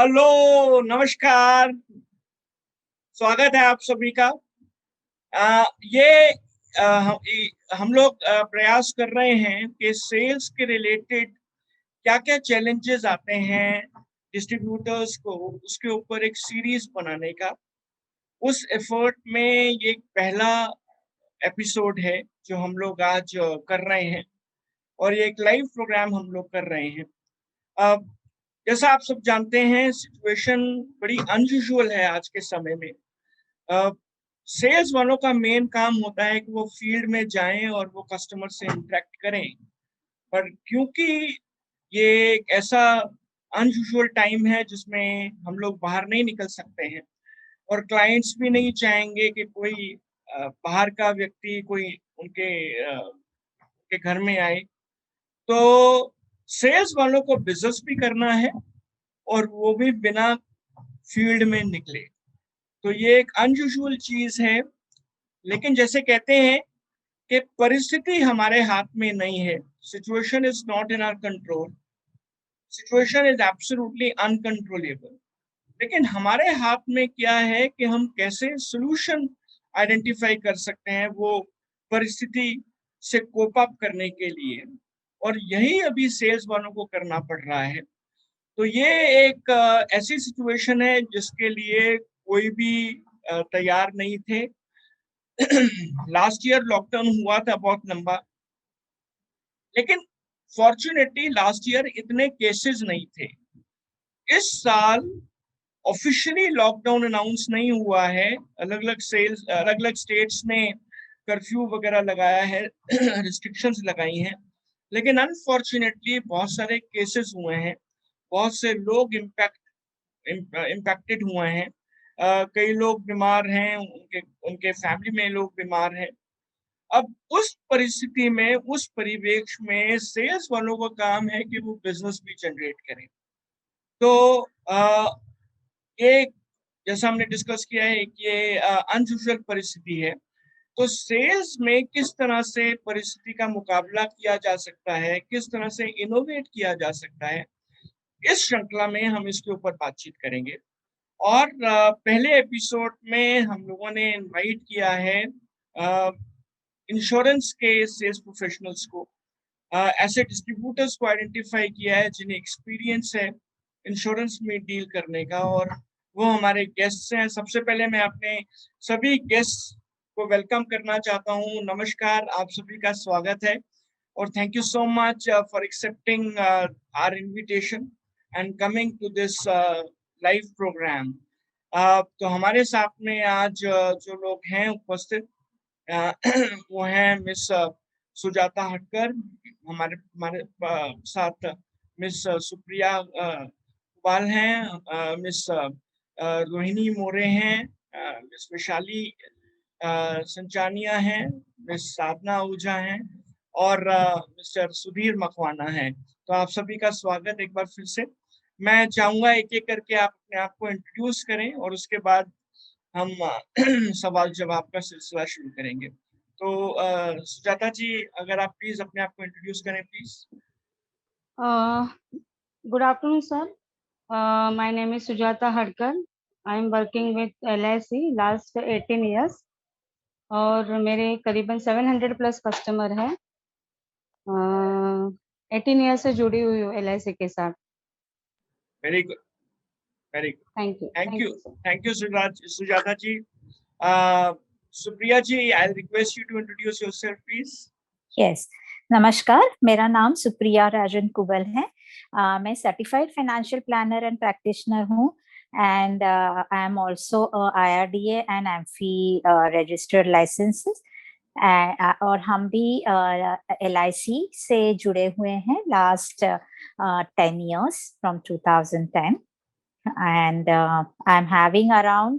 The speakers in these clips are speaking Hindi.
हेलो, नमस्कार, स्वागत है आप सभी का। ये हम लोग प्रयास कर रहे हैं कि सेल्स के रिलेटेड क्या-क्या चैलेंजेस आते हैं डिस्ट्रीब्यूटर्स को, उसके ऊपर एक सीरीज़ बनाने का। उस एफर्ट में ये एक पहला एपिसोड है, जो हम लोग आज कर रहे हैं और ये एक लाइव प्रोग्राम हम लोग कर रहे हैं। अ, जैसा आप सब जानते हैं, सिचुएशन बड़ी अनयूजुअल है आज के समय में। अ, सेल्स वालों का मेन काम होता है कि वो फील्ड में जाएँ और वो कस्टमर से इंटरैक्ट करें। पर क्योंकि ये एक ऐसा अनयूजुअल टाइम है जिसमें हम लोग बाहर नहीं निकल सकते हैं और क्लाइंट्स भी नहीं चाहेंगे कि कोई बाहर का व्यक्ति कोई उनके के घर में आए। तो सेल्स वालों को बिज़नेस भी करना है और वो भी बिना फील्ड में निकले। तो ये एक अनयूजुअल चीज़ है, लेकिन जैसे कहते हैं कि परिस्थिति हमारे हाथ में नहीं है। Situation is not in our control, situation is absolutely uncontrollable. लेकिन हमारे हाथ में क्या है कि हम कैसे सॉल्यूशन आइडेंटिफ़ाई कर सकते हैं वो परिस्थिति से कोप अप करने के लिए, और यही अभी सेल्स वालों को करना पड़ रहा है। तो ये एक ऐसी सिचुएशन है जिसके लिए कोई भी तैयार नहीं थे। लास्ट ईयर लॉकडाउन हुआ था बहुत लंबा, लेकिन फॉर्च्यूनेटली लास्ट ईयर इतने केसेस नहीं थे। इस साल ऑफिशियली लॉकडाउन अनाउंस नहीं हुआ है। अलग-अलग स्टेट्स ने कर्फ्यू वगैरह लगाया है, रिस्ट्रिक्शंस लगाई हैं, लेकिन अनफॉर्च्यूनेटली बहुत सारे केसेस हुए हैं, बहुत से लोग इम्पैक्टेड हुए हैं। कई लोग बीमार हैं, उनके उनके फैमिली में लोग बीमार हैं। अब उस परिस्थिति में, उस परिवेश में सेल्स वालों का काम है कि वो बिज़नेस भी जनरेट करें। तो ये जैसा हमने डिस्कस किया है कि ये अनयूजुअल परिस्थिति है। तो सेल्स में किस तरह से परिस्थिति का मुकाबला किया जा सकता है, किस तरह से इनोवेट किया जा सकता है, इस श्रृंखला में हम इसके ऊपर बातचीत करेंगे। और पहले एपिसोड में हम लोगों ने इनवाइट किया है अ, इंश्योरेंस के सेल्स प्रोफेशनल्स को, ऐसे डिस्ट्रीब्यूटर्स को आइडेंटिफाई किया है जिन्हें एक्सपीरियंस है इंश्योरेंस में डील करने का, और वो हमारे गेस्ट्स हैं। सबसे पहले मैं अपने सभी गेस्ट्स को वेलकम करना चाहता हूँ। नमस्कार, आप सभी का स्वागत है और thank you so much for accepting our invitation and coming to this live program. तो हमारे साथ में आज जो लोग हैं उपस्थित, अ, वो हैं मिस सुजाता हटकर, हमारे हमारे साथ मिस सुप्रिया पाल हैं, मिस रोहिणी मोरे हैं, मिस वैशाली संचानिया हैं, मिस साधना आहूजा हैं और मिस्टर सुधीर मकवाना हैं। तो आप सभी का स्वागत एक बार फिर से। मैं चाहूँगा एक-एक करके आप अपने आप को इंट्रोड्यूस करें और उसके बाद हम सवाल-जवाब का सिलसिला शुरू करेंगे। तो सुजाता जी, अगर आप प्लीज़ अपने आप को इंट्रोड्यूस करें please. Uh, Good afternoon, sir. My name is Sujata Hadkar. I am working with LIC last 18 years और मेरे करीबन 700 प्लस कस्टमर हैं। 18 ईयर से जुड़ी हुई हूँ LIC के साथ। Very good, very good. Thank you thank thank you, you sir. Thank you Sujata ji. Uh, Supriya ji, I request you to introduce yourself please. Yes, नमस्कार, मेरा नाम सुप्रिया राजन कुबल है। मैं certified financial planner and practitioner हूँ and I am also IRDA and AMFI registered licenses. और हम भी LIC से जुड़े हुए हैं last 10 years from 2010 and I'm having around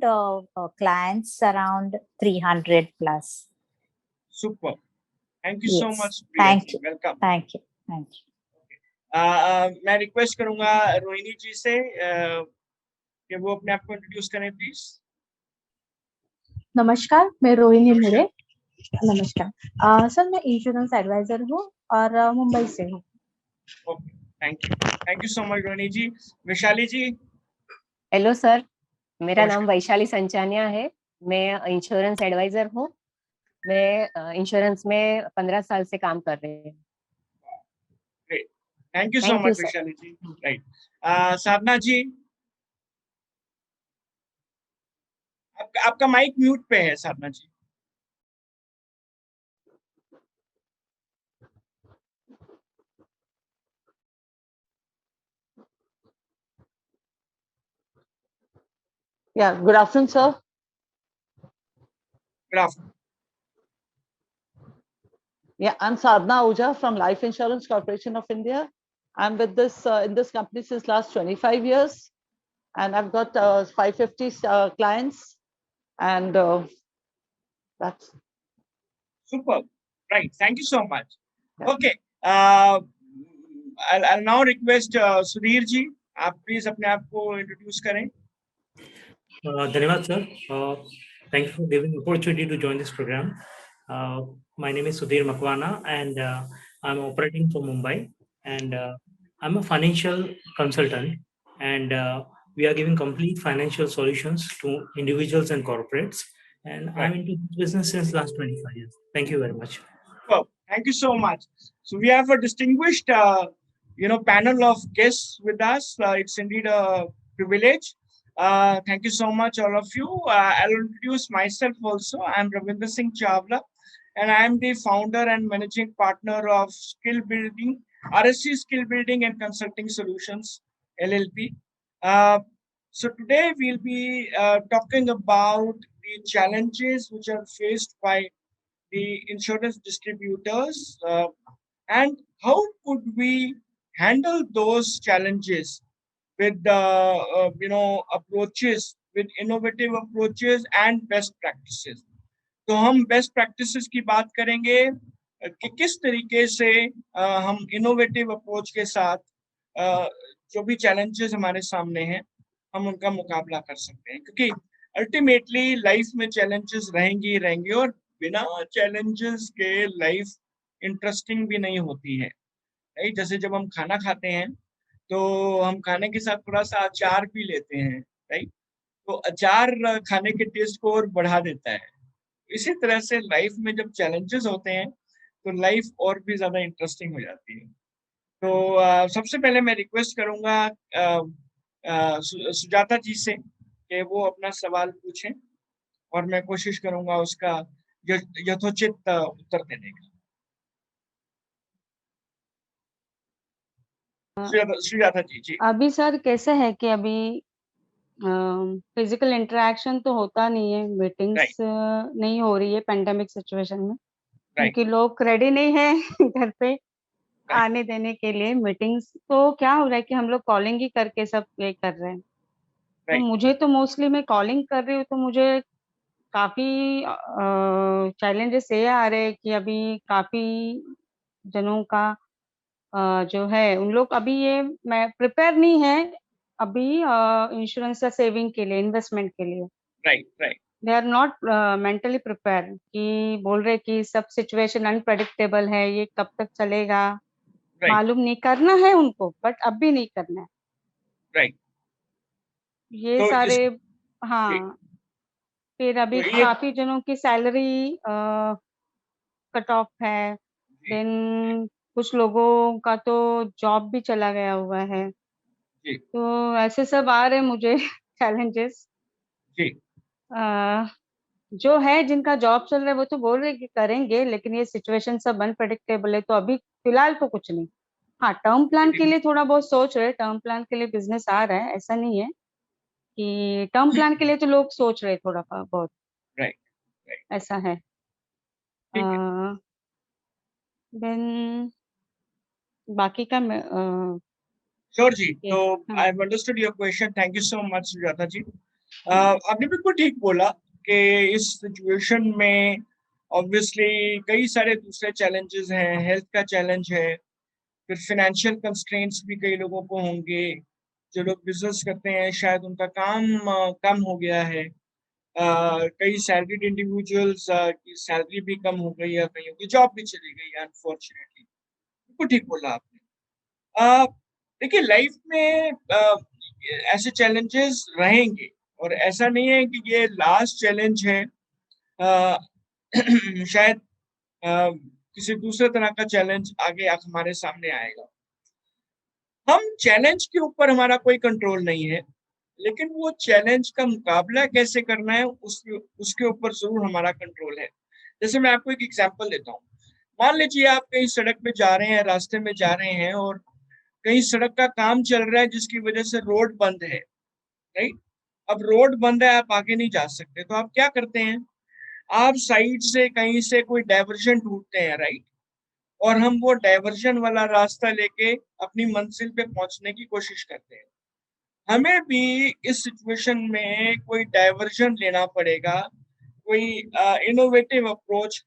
clients around 300 plus. Super, thank you so Yes, much Supriya thank ji, you, welcome. thank you, thank you. मैं रिक्वेस्ट करूँगा रोहिणी जी से कि वो अपने आप को इंट्रोड्यूस करें प्लीज़। नमस्कार, मैं रोहिणी नमस्कार। मुरे। नमस्कार सर, मैं इंश्योरेंस एडवाइजर हूँ और मुंबई से हूँ। Okay, thank you so much Rohini ji. Vaishali ji. Hello sir, मेरा नाम नमस्कार। वैशाली संचानिया है। मैं इंश्योरेंस एडवाइजर हूँ। मैं इंश्योरेंस में 15 साल से काम कर रही हूँ। Great, thank you so thank you much sir. Vaishali ji. Right, Sadhana ji, आपका माइक म्यूट पे है Sadhana ji. Yeah, good afternoon, sir. Good afternoon. Yeah, I'm Sadhna Ahuja from Life Insurance Corporation of India. I'm with this in this company since last 25 years, and I've got 550 clients, and that's Superb. Right. Thank you so much. Yeah. Okay. I'll now request Sudhir ji, आप प्लीज अपने आप को इंट्रोड्यूस करें। धन्यवाद sir. Thank you for giving the opportunity to join this program. My name is Sudhir Makwana, and I'm operating from Mumbai, and I'm a financial consultant, and we are giving complete financial solutions to individuals and corporates, and I'm into this business since last 25 years. Thank you very much. Well, thank you so much. So we have a distinguished, panel of guests with us. It's indeed a privilege. Thank you so much, all of you. I'll introduce myself also. I'm Ravinder Singh Chawla, and I'm the founder and managing partner of Skill Building, RSC Skill Building and Consulting Solutions, LLP. So today we'll be talking about the challenges which are faced by the insurance distributors, and how could we handle those challenges with approaches, with innovative approaches and best practices. तो हम बेस्ट प्रैक्टिसेस की बात करेंगे कि किस तरीके से हम इनोवेटिव अप्रोच के साथ जो भी चैलेंजेस हमारे सामने हैं हम उनका मुकाबला कर सकते हैं, क्योंकि अल्टीमेटली लाइफ में चैलेंजेस रहेंगी रहेंगी और बिना चैलेंजेस के लाइफ इंटरेस्टिंग भी नहीं होती है। राइट, जैसे जब हम खाना खाते हैं तो हम खाने के साथ थोड़ा सा अचार भी लेते हैं। राइट, तो अचार खाने के टेस्ट को और बढ़ा देता है। इसी तरह से लाइफ में जब चैलेंजेस होते हैं तो लाइफ और भी ज्यादा इंटरेस्टिंग हो जाती है। तो सबसे पहले मैं रिक्वेस्ट करूंगा सुजाता जी से कि वो अपना सवाल पूछें और मैं कोशिश करूंगा उसका यथोचित उत्तर देने का। सुजाता जी। जी अभी सर कैसे है कि अभी फिजिकल इंटरेक्शन तो होता नहीं है, मीटिंग्स नहीं हो रही है पेंडेमिक सिचुएशन में, क्योंकि लोग रेडी नहीं है घर पे आने देने के लिए मीटिंग्स। तो क्या हो रहा है कि हम लोग कॉलिंग ही करके सब ये कर रहे हैं। तो मुझे तो मोस्टली मैं कॉलिंग कर रही हूँ तो मुझे काफी चैलेंजेस ये आ रहे हैं कि अभी काफी जनों का जो है उन लोग अभी ये मैं प्रिपेयर नहीं है अभी इंश्योरेंस या सेविंग के लिए, इन्वेस्टमेंट के लिए। Right they are not mentally prepare कि बोल रहे कि सब सिचुएशन अनप्रेडिक्टेबल है, ये कब तक चलेगा मालूम नहीं, करना है उनको बट अब भी नहीं करना है। राइट, ये तो सारे हाँ, फिर अभी तो काफी जनों की सैलरी कट ऑफ है, देन कुछ लोगों का तो जॉब भी चला गया हुआ है। तो ऐसे सब आ रहे मुझे चैलेंजेस। जो है जिनका जॉब चल रहा है वो तो बोल रहे कि करेंगे, लेकिन ये सिचुएशन सब अनप्रेडिक्टेबल है, तो अभी फिलहाल तो कुछ नहीं। हाँ, टर्म प्लान के लिए थोड़ा बहुत सोच रहे, टर्म प्लान के लिए बिजनेस आ रहा है, ऐसा नहीं है कि टर्म प्लान के लिए तो लोग सोच रहे थोड़ा बहुत। राइट, ऐसा है। देन बाकी का श्योर जी। तो I have understood your question, thank you so much Sujata ji. आपने बिल्कुल ठीक बोला कि इस सिचुएशन में ऑब्वियसली कई सारे दूसरे चैलेंजेस हैं, हेल्थ का चैलेंज है, फिर फाइनेंशियल कंस्ट्रेंट्स भी कई लोगों को होंगे। जो लोग बिजनेस करते हैं शायद उनका काम कम हो गया है, कई सैलरीड इंडिविजुअल्स की सैलरी भी कम हो गई है, कईयों की जॉब भी चली गई है अनफॉर्चुनेटली। बिल्कुल ठीक बोला आपने। देखिए लाइफ में ऐसे चैलेंजेस रहेंगे और ऐसा नहीं है कि ये लास्ट चैलेंज है। शायद किसी दूसरे तरह का चैलेंज आगे हमारे सामने आएगा। हम चैलेंज के ऊपर हमारा कोई कंट्रोल नहीं है, लेकिन वो चैलेंज का मुकाबला कैसे करना है उसके ऊपर जरूर हमारा कंट्रोल है। जैसे मैं आपको एक एग्जांपल देता हूँ। मान लीजिए आप कहीं सड़क पे जा रहे हैं, रास्ते में जा रहे हैं और कहीं सड़क का काम चल रहा है जिसकी वजह से रोड बंद है, राइट। अब रोड बंद है, आप आगे नहीं जा सकते, तो आप क्या करते हैं, आप साइड से कहीं से कोई डाइवर्जन ढूंढते हैं, राइट। और हम वो डाइवर्जन वाला रास्ता लेके अपनी मंजिल पे पहुंचने की कोशिश करते हैं। हमें भी इस सिचुएशन में कोई डाइवर्जन लेना पड़ेगा, कोई इनोवेटिव अप्रोच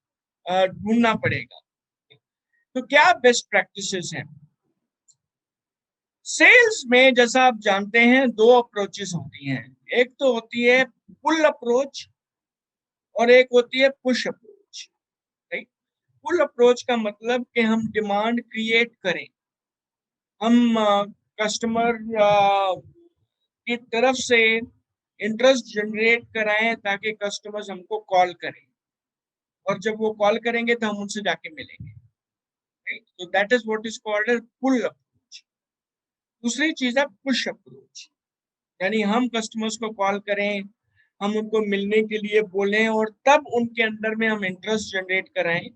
ढूंढना पड़ेगा। तो क्या बेस्ट प्रैक्टिसेस हैं सेल्स में? जैसा आप जानते हैं, दो अप्रोचेस होती हैं। एक तो होती है पुल अप्रोच और एक होती है पुश अप्रोच, राइट। पुल अप्रोच का मतलब कि हम डिमांड क्रिएट करें, हम कस्टमर की तरफ से इंटरेस्ट जनरेट कराएं ताकि कस्टमर्स हमको कॉल करें, और जब वो कॉल करेंगे तो हम उनसे जाके मिलेंगे, राइट। तो that is what is called as pull approach. दूसरी चीज है पुश अप्रोच, यानी हम कस्टमर्स को कॉल करें, हम उनको मिलने के लिए बोलें और तब उनके अंदर में हम इंटरेस्ट जनरेट कराएं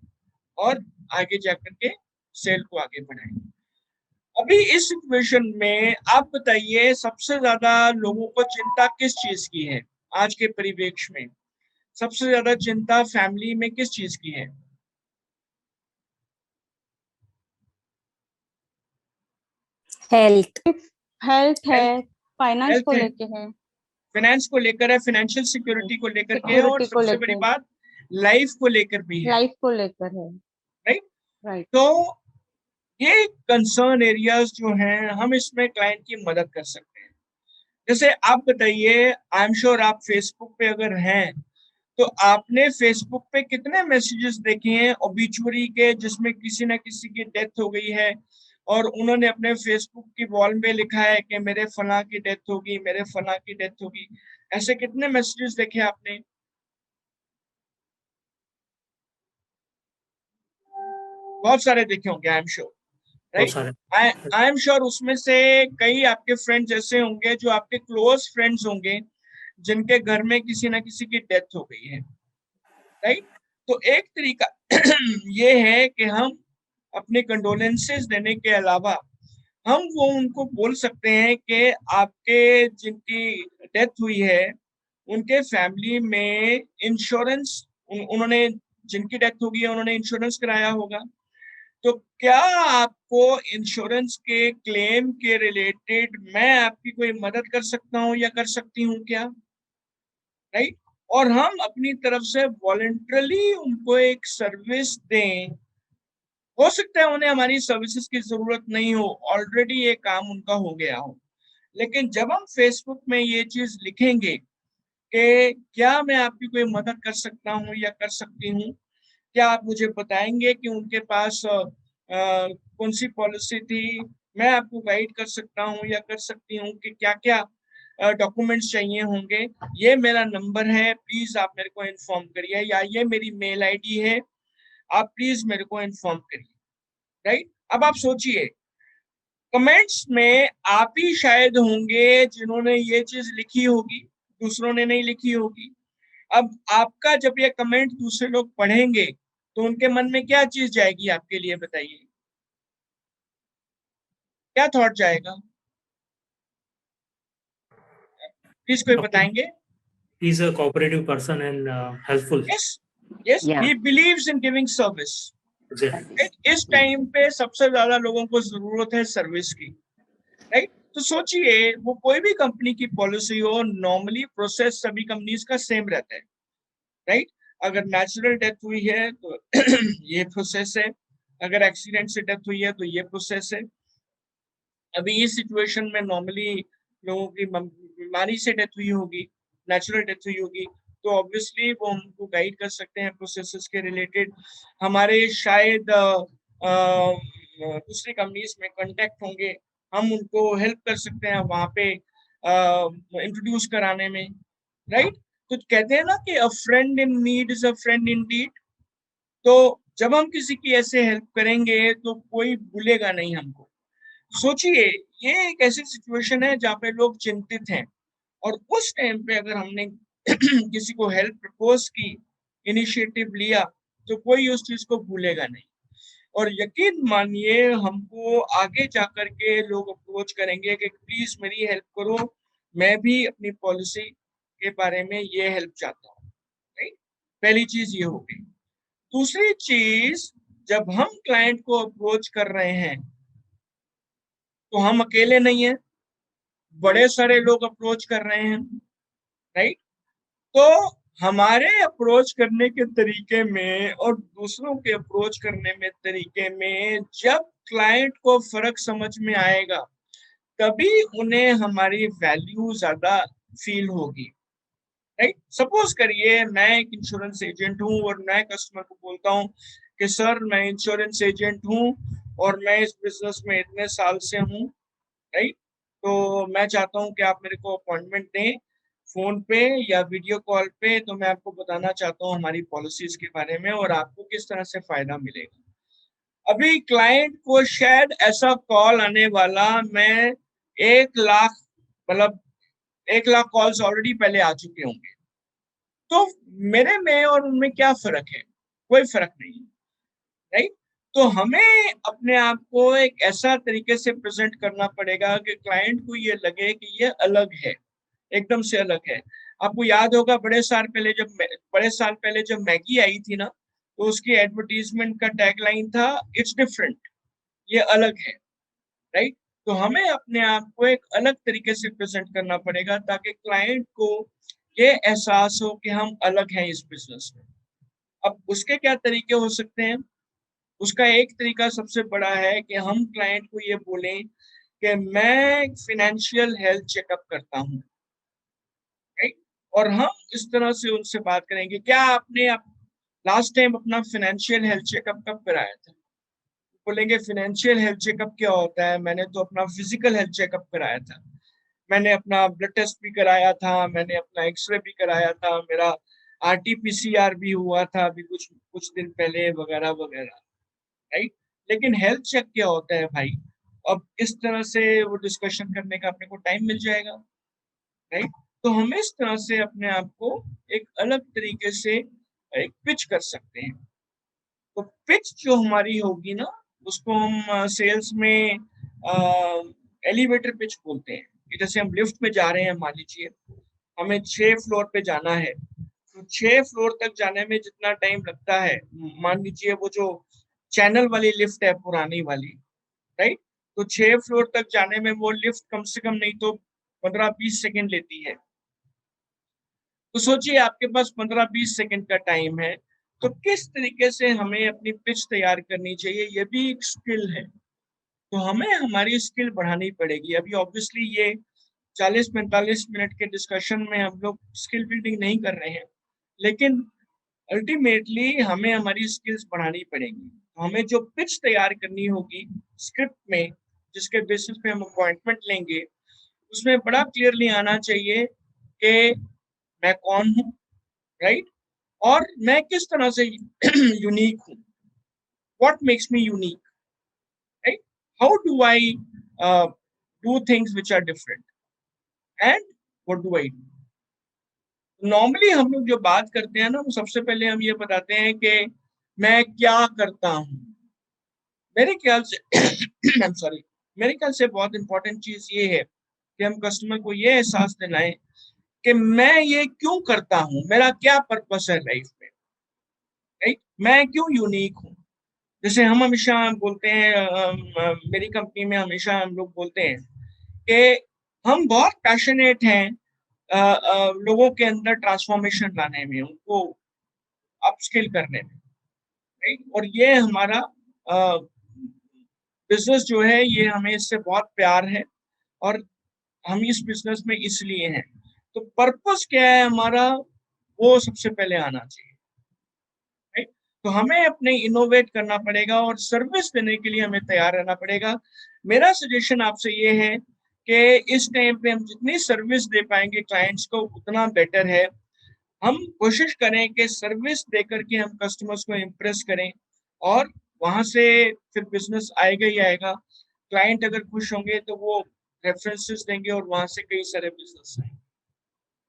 और आगे जाकर के सेल को आगे बढ़ाएं। अभी इस सिचुएशन में आप बताइए, सबसे ज्यादा लोगों को चिंता किस चीज की है आज के परिवेश में? सबसे ज्यादा चिंता फैमिली में किस चीज की है? हेल्थ हेल्थ है, फाइनेंस हेल्थ को है, लेके है, फाइनेंस को लेकर है, फाइनेंशियल सिक्योरिटी को लेकर के है, और सिक्योरिटी को सबसे बड़ी लेके, बात लाइफ को लेकर भी है, लाइफ को लेकर है, राइट। राइट। तो ये कंसर्न एरियाज जो हैं, हम इसमें क्लाइंट की मदद कर सकते हैं। जैसे आप बताइए, आई एम श्योर आप फेसबुक पे अगर हैं तो आपने फेसबुक पे कितने मैसेजेस देखे हैं ओबिचुअरी के, जिसमें किसी ना किसी की डेथ हो गई है और उन्होंने अपने फेसबुक की वॉल में लिखा है कि मेरे फला की डेथ होगी, मेरे फला की डेथ होगी। ऐसे कितने मैसेजेस देखे आपने? बहुत सारे देखे होंगे, आई एम श्योर, बहुत राइट। सारे। आई एम श्योर उसमें से कई आपके फ्रेंड्स ऐसे होंगे जो आपके क्लोज फ्रेंड्स होंगे जिनके घर में किसी ना किसी की डेथ हो गई है, राइट। तो एक तरीका ये है कि हम अपने कंडोलेंसेस देने के अलावा हम वो उनको बोल सकते हैं कि आपके जिनकी डेथ हुई है उनके फैमिली में इंश्योरेंस, उन्होंने जिनकी डेथ हो गई है उन्होंने इंश्योरेंस कराया होगा। तो क्या आपको इंश्योरेंस के क्लेम के रिलेटेड मैं आपकी कोई मदद कर सकता हूँ या कर सकती हूँ क्या, राइट। और हम अपनी तरफ से वॉलंटरली उनको एक सर्विस दें। हो सकता है उन्हें हमारी सर्विसेज की जरूरत नहीं हो, ऑलरेडी ये काम उनका हो गया हो, लेकिन जब हम फेसबुक में ये चीज लिखेंगे कि क्या मैं आपकी कोई मदद कर सकता हूँ या कर सकती हूँ, क्या आप मुझे बताएंगे कि उनके पास कौन सी पॉलिसी थी, मैं आपको गाइड कर सकता हूँ या कर सकती हूँ कि क्या क्या डॉक्यूमेंट्स चाहिए होंगे, ये मेरा नंबर है, प्लीज आप मेरे को इन्फॉर्म करिए, या ये मेरी मेल आईडी है, आप प्लीज मेरे को इन्फॉर्म करिए, राइट। अब आप सोचिए, कमेंट्स में आप ही शायद होंगे जिन्होंने ये चीज लिखी होगी, दूसरों ने नहीं लिखी होगी। अब आपका जब ये कमेंट दूसरे लोग पढ़ेंगे तो उनके मन में क्या चीज जाएगी आपके लिए, बताइए, क्या थॉट जाएगा? प्लीज कोई बताएंगे? He is a cooperative person and helpful. Yes, yes, Yeah. He believes in giving service. Exactly. इस टाइम पे सबसे ज्यादा लोगों को जरूरत है सर्विस की, राइट। तो सोचिए, वो कोई भी कंपनी की पॉलिसी हो, नॉर्मली प्रोसेस सभी कंपनीज का सेम रहता है, राइट। अगर नेचुरल डेथ हुई है तो ये प्रोसेस है, अगर एक्सीडेंट से डेथ हुई है तो ये प्रोसेस है। अभी इस सिचुएशन में नॉर्मली लोगों की बीमारी से डेथ हुई होगी, नेचुरल डेथ हुई होगी, तो ऑब्वियसली वो हमको गाइड कर सकते हैं प्रोसेसेस के रिलेटेड। हमारे शायद दूसरी कंपनीज में कांटेक्ट होंगे, हम उनको हेल्प कर सकते हैं वहाँ पे इंट्रोड्यूस कराने में, राइट। तो कहते हैं ना कि a friend in need is a friend in deed. तो जब हम किसी की ऐसे हेल्प करेंगे तो कोई भूलेगा नहीं हमको। सोचिए, ये एक ऐसी सिचुएशन है जहाँ पे लोग चिंतित हैं, और उस टाइम पे अगर हमने किसी को हेल्प प्रपोज की, इनिशिएटिव लिया, तो कोई उस चीज को भूलेगा नहीं। और यकीन मानिए, हमको आगे जाकर के लोग अप्रोच करेंगे कि प्लीज मेरी हेल्प करो, मैं भी अपनी पॉलिसी के बारे में ये हेल्प चाहता हूँ, राइट। पहली चीज ये हो गई। दूसरी चीज, जब हम क्लाइंट को अप्रोच कर रहे हैं तो हम अकेले नहीं हैं, बड़े सारे लोग अप्रोच कर रहे हैं, राइट। तो हमारे अप्रोच करने के तरीके में और दूसरों के अप्रोच करने में तरीके में जब क्लाइंट को फर्क समझ में आएगा, तभी उन्हें हमारी वैल्यू ज्यादा फील होगी, राइट। सपोज करिए मैं एक इंश्योरेंस एजेंट हूँ और मैं कस्टमर को बोलता हूँ कि सर मैं इंश्योरेंस एजेंट हूँ और मैं इस बिजनेस में इतने साल से हूँ, राइट। तो मैं चाहता हूँ कि आप मेरे को अपॉइंटमेंट दें फोन पे या वीडियो कॉल पे, तो मैं आपको बताना चाहता हूँ हमारी पॉलिसीज के बारे में और आपको किस तरह से फायदा मिलेगा। अभी क्लाइंट को शायद ऐसा कॉल आने वाला, मैं 1 लाख, मतलब 1 लाख कॉल्स ऑलरेडी पहले आ चुके होंगे। तो मेरे में और उनमें क्या फर्क है? कोई फर्क नहीं, राइट। तो हमें अपने आप को एक ऐसा तरीके से प्रेजेंट करना पड़ेगा कि क्लाइंट को ये लगे कि ये अलग है, एकदम से अलग है। आपको याद होगा बड़े साल पहले जब मैगी आई थी ना, तो उसकी एडवर्टीजमेंट का टैगलाइन था इट्स डिफरेंट, ये अलग है, राइट। तो हमें अपने आप को एक अलग तरीके से प्रेजेंट करना पड़ेगा ताकि क्लाइंट को ये एहसास हो कि हम अलग हैं इस बिजनेस में। अब उसके क्या तरीके हो सकते हैं? उसका एक तरीका सबसे बड़ा है कि हम क्लाइंट को ये बोलें कि मैं फाइनेंशियल हेल्थ चेकअप करता हूँ, राइट। और हम इस तरह से उनसे बात करेंगे, क्या आपने लास्ट टाइम अपना फाइनेंशियल हेल्थ चेकअप कब कराया था? बोलेंगे फाइनेंशियल हेल्थ चेकअप क्या होता है, मैंने तो अपना फिजिकल हेल्थ चेकअप कराया था, मैंने अपना ब्लड टेस्ट भी कराया था, मैंने अपना एक्सरे भी कराया था, मेरा आरटीपीसीआर भी हुआ था अभी कुछ कुछ दिन पहले, वगैरह वगैरह, राइट। लेकिन हेल्थ चेक क्या होता है भाई? अब इस तरह से वो डिस्कशन करने का अपने को टाइम मिल जाएगा, राइट। तो हम इस तरह से अपने आप को एक अलग तरीके से एक पिच कर सकते हैं। तो पिच जो हमारी होगी ना, उसको हम सेल्स में एलिवेटर पिच बोलते हैं। कि जैसे हम लिफ्ट में जा रहे हैं, मान लीजिए हमें 6 फ्लोर पे जाना है, तो 6 फ्लोर तक जाने में जितना टाइम लगता है, मान लीजिए वो जो चैनल वाली लिफ्ट है पुरानी वाली, राइट। तो 6 फ्लोर तक जाने में वो लिफ्ट कम से कम नहीं तो 15-20 सेकंड लेती है। तो सोचिए आपके पास 15-20 सेकंड का टाइम है, तो किस तरीके से हमें अपनी पिच तैयार करनी चाहिए, ये भी एक स्किल है। तो हमें हमारी स्किल बढ़ानी पड़ेगी। अभी ऑब्वियसली ये 40-45 मिनट के डिस्कशन में हम लोग स्किल बिल्डिंग नहीं कर रहे हैं, लेकिन अल्टीमेटली हमें हमारी स्किल्स बढ़ानी पड़ेंगी। तो हमें जो पिच तैयार करनी होगी स्क्रिप्ट में, जिसके बेसिस पे हम अपॉइंटमेंट लेंगे, उसमें बड़ा क्लियरली आना चाहिए कि मैं कौन हूँ, राइट, और मैं किस तरह से यूनिक हूँ, what makes me unique, right, how do I do things which are different and what do I do. Normally हम लोग जो बात करते हैं ना, वो सबसे पहले हम ये बताते हैं कि मैं क्या करता हूँ। मेरे ख्याल से आई एम सॉरी, मेरे ख्याल से बहुत इंपॉर्टेंट चीज ये है कि हम कस्टमर को ये एहसास दिलाएं कि मैं ये क्यों करता हूँ, मेरा क्या पर्पस है लाइफ में, राइट, मैं क्यों यूनिक हूँ। जैसे हम हमेशा बोलते हैं, मेरी कंपनी में हमेशा हम लोग बोलते हैं कि हम बहुत पैशनेट हैं लोगों के अंदर ट्रांसफॉर्मेशन लाने में, उनको अपस्किल करने में, राइट। और ये हमारा बिजनेस जो है, ये हमें इससे बहुत प्यार है और हम इस बिजनेस में इसलिए हैं। तो पर्पस क्या है हमारा, वो सबसे पहले आना चाहिए, राइट। तो हमें अपने इनोवेट करना पड़ेगा और सर्विस देने के लिए हमें तैयार रहना पड़ेगा। मेरा सजेशन आपसे ये है कि इस टाइम पे हम जितनी सर्विस दे पाएंगे क्लाइंट्स को उतना बेटर है। हम कोशिश करें कि सर्विस देकर के हम कस्टमर्स को इम्प्रेस करें और वहां से फिर बिजनेस आएगा ही आएगा। क्लाइंट अगर खुश होंगे तो वो रेफरेंसेस देंगे और वहां से कई सारे बिजनेस आएंगे।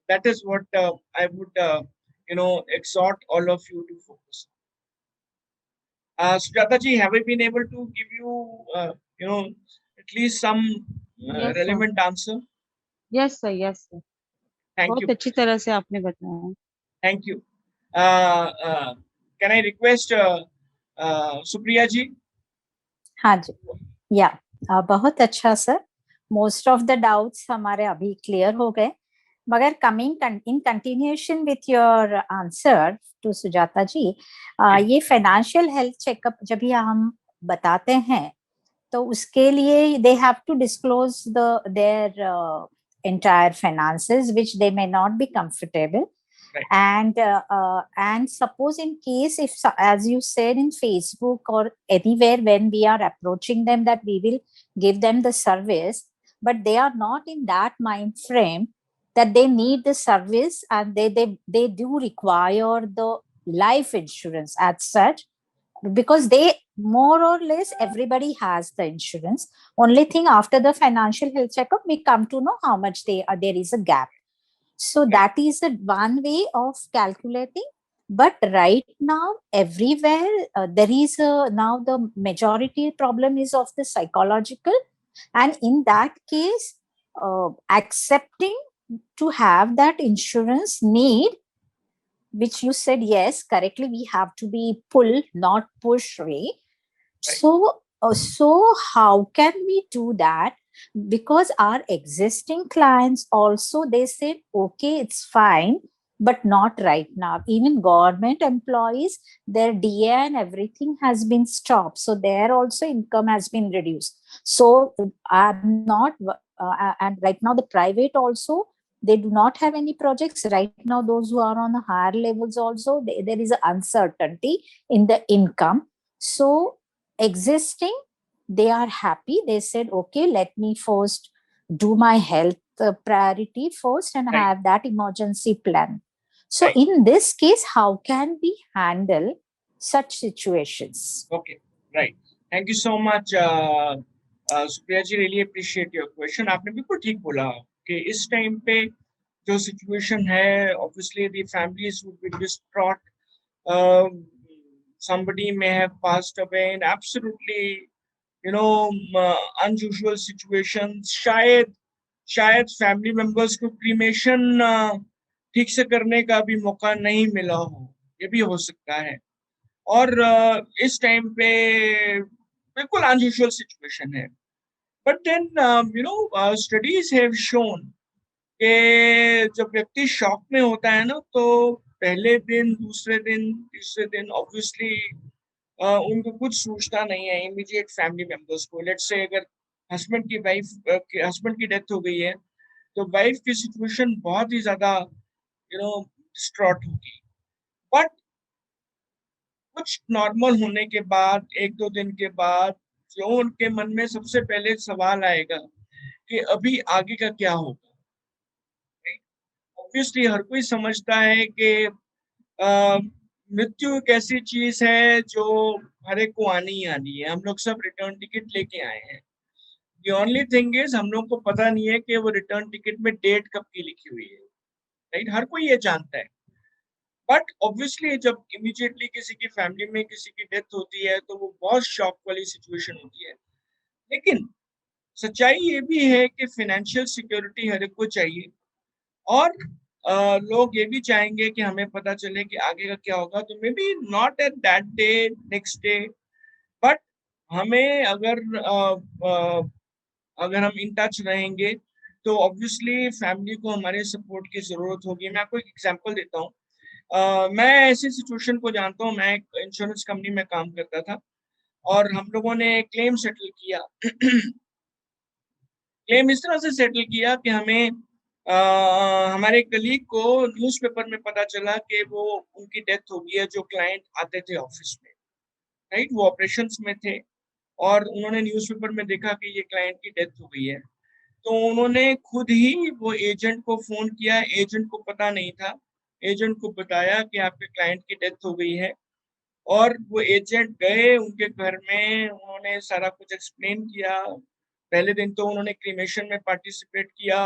That is what I would exhort all of you to focus on. Sujata ji, have I been able to give you at least some Yes, sir. relevant answer? Yes sir, yes sir, Thank बहुत you. अच्छी तरह से आपने बताया। Thank you. Can I request Supriya ji? हाँ जी, या बहुत अच्छा sir. Most of the doubts हमारे अभी क्लियर हो गए, मगर coming in continuation with your answer to Sujata ji, ये फाइनेंशियल हेल्थ चेकअप जब भी हम बताते हैं तो उसके लिए they have to disclose their entire finances which they may not be comfortable. Right. And suppose in case if, as you said, in Facebook or anywhere, when we are approaching them that we will give them the service, but they are not in that mind frame that they need the service, and they do require the life insurance as such, because they more or less everybody has the insurance. Only thing, after the financial health checkup we come to know how much there is a gap. So that is the one way of calculating. But right now everywhere there is now the majority problem is of the psychological, and in that case accepting to have that insurance need, which you said yes correctly, we have to be pull not push way. So how can we do that? Because our existing clients also, they said okay, it's fine, but not right now. Even government employees, their DA and everything has been stopped, so their also income has been reduced. So I'm not and right now the private also, they do not have any projects right now. Those who are on the higher levels also, there is an uncertainty in the income. So existing, they are happy. They said okay, let me first do my health priority first and Right. have that emergency plan. So Right. in this case, how can we handle such situations? Okay, right. Thank you so much, Supriya ji. Really appreciate your question. आपने बिल्कुल ठीक बोला कि इस टाइम पे जो सिचुएशन है, obviously the families would be distraught. Somebody may have passed away in absolutely unusual situations. शायद फैमिली मेंबर्स को क्रीमेशन ठीक से करने का भी मौका नहीं मिला हो, ये भी हो सकता है। और इस टाइम पे बिल्कुल अनयूजुअल सिचुएशन है। But then studies have shown कि जब व्यक्ति शॉक में होता है ना, तो पहले दिन, दूसरे दिन, तीसरे दिन ऑब्वियसली उनको कुछ सोचता नहीं है इमीडिएट फैमिली मेंबर्स को। लेट्स से अगर हस्बैंड की डेथ हो गई है तो वाइफ की सिचुएशन बहुत ही ज्यादा डिस्ट्रॉट होगी। बट कुछ नॉर्मल होने के बाद, एक दो दिन के बाद, जो उनके मन में सबसे पहले सवाल आएगा कि अभी आगे का क्या होगा। ऑब्वियसली हर कोई समझता है कि मृत्यु एक ऐसी चीज है जो हर एक को आनी ही आनी है। हम लोग सब रिटर्न टिकट लेके आए हैं। The only thing is हम लोग को पता नहीं है कि वो रिटर्न टिकट में डेट कब की लिखी हुई है, राइट? हर कोई ये जानता है। बट ऑब्वियसली जब इमीडिएटली किसी की फैमिली में किसी की डेथ होती है तो वो बहुत शॉक वाली सिचुएशन होती है। लेकिन सच्चाई ये भी है कि फाइनेंशियल सिक्योरिटी हर एक को चाहिए, और लोग ये भी चाहेंगे कि हमें पता चले कि आगे का क्या होगा। तो may be not at that day, next day, but हमें अगर हम इन टच रहेंगे तो ऑब्वियसली फैमिली को हमारे सपोर्ट की जरूरत होगी। मैं आपको एक एग्जांपल देता हूँ। मैं ऐसी सिचुएशन को जानता हूँ। मैं एक इंश्योरेंस कंपनी में काम करता था और हम लोगों ने क्लेम सेटल किया। क्लेम इस तरह से सेटल किया कि हमें हमारे कलीग को न्यूज़पेपर में पता चला कि वो उनकी डेथ हो गई है, जो क्लाइंट आते थे ऑफिस में, राइट? वो ऑपरेशंस में थे और उन्होंने न्यूज़पेपर में देखा कि ये क्लाइंट की डेथ हो गई है। तो उन्होंने खुद ही वो एजेंट को फोन किया, एजेंट को पता नहीं था, एजेंट को बताया कि आपके क्लाइंट की डेथ हो गई है, और वो एजेंट गए उनके घर में, उन्होंने सारा कुछ एक्सप्लेन किया। पहले दिन तो उन्होंने क्रीमेशन में पार्टिसिपेट किया,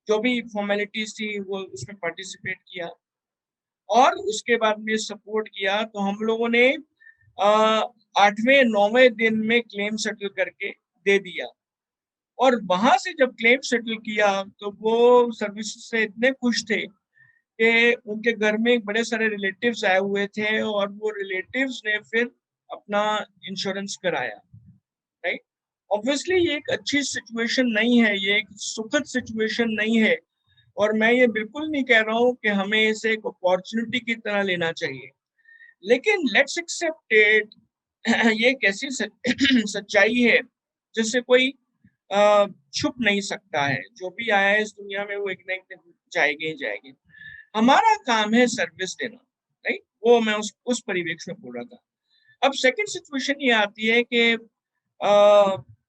जो भी फॉर्मेलिटीज थी वो उसमें पार्टिसिपेट किया, और उसके बाद में सपोर्ट किया। तो हम लोगों ने 8वें-9वें दिन में क्लेम सेटल करके दे दिया। और वहां से जब क्लेम सेटल किया तो वो सर्विस से इतने खुश थे कि उनके घर में बड़े सारे रिलेटिव्स आए हुए थे, और वो रिलेटिव्स ने फिर अपना इंश्योरेंस कराया, राइट। ऑब्वियसली ये एक अच्छी सिचुएशन नहीं है, ये एक सुखद सिचुएशन नहीं है, और मैं ये बिल्कुल नहीं कह रहा हूँ कि हमें इसे एक अपॉर्चुनिटी की तरह लेना चाहिए, लेकिन लेट्स एक्सेप्ट इट। ये कैसी सच्चाई है जिससे कोई छुप नहीं सकता है। जो भी आया है इस दुनिया में वो एक ना एक दिन जाएंगे ही जाएंगे। हमारा काम है सर्विस देना, राइट। वो मैं उस परिवेश में बोल रहा था। अब सेकंड सिचुएशन ये आती है कि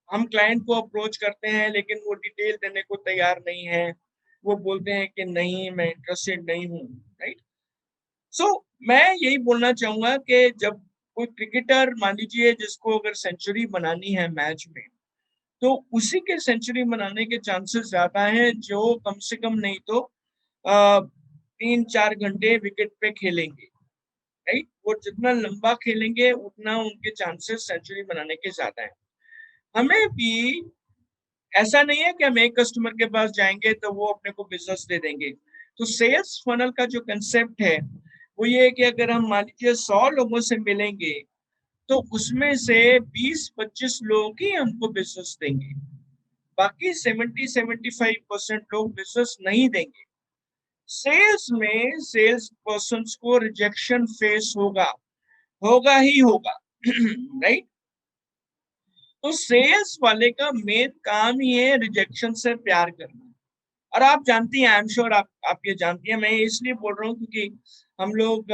हम क्लाइंट को अप्रोच करते हैं लेकिन वो डिटेल देने को तैयार नहीं है, वो बोलते हैं कि नहीं मैं इंटरेस्टेड नहीं हूँ, राइट। सो मैं यही बोलना चाहूंगा कि जब कोई क्रिकेटर मान लीजिए जिसको अगर सेंचुरी बनानी है मैच में, तो उसी के सेंचुरी बनाने के चांसेस ज्यादा हैं जो कम से कम नहीं तो 3-4 घंटे विकेट पे खेलेंगे, राइट। वो जितना लंबा खेलेंगे उतना उनके चांसेस सेंचुरी बनाने के ज्यादा हैं। हमें भी ऐसा नहीं है कि हम एक कस्टमर के पास जाएंगे तो वो अपने को बिजनेस दे देंगे। तो सेल्स फनल का जो कंसेप्ट है वो ये है कि अगर हम मान लीजिए 100 लोगों से मिलेंगे तो उसमें से 20-25 लोग ही हमको बिजनेस देंगे, बाकी 70-75% लोग बिजनेस नहीं देंगे। सेल्स में सेल्स पर्सन को रिजेक्शन फेस होगा ही होगा, राइट। तो सेल्स वाले का मेन काम ही है रिजेक्शन से प्यार करना। और आप जानती हैं, आई एम श्योर आप ये जानती हैं, मैं इसलिए बोल रहा हूँ क्योंकि हम लोग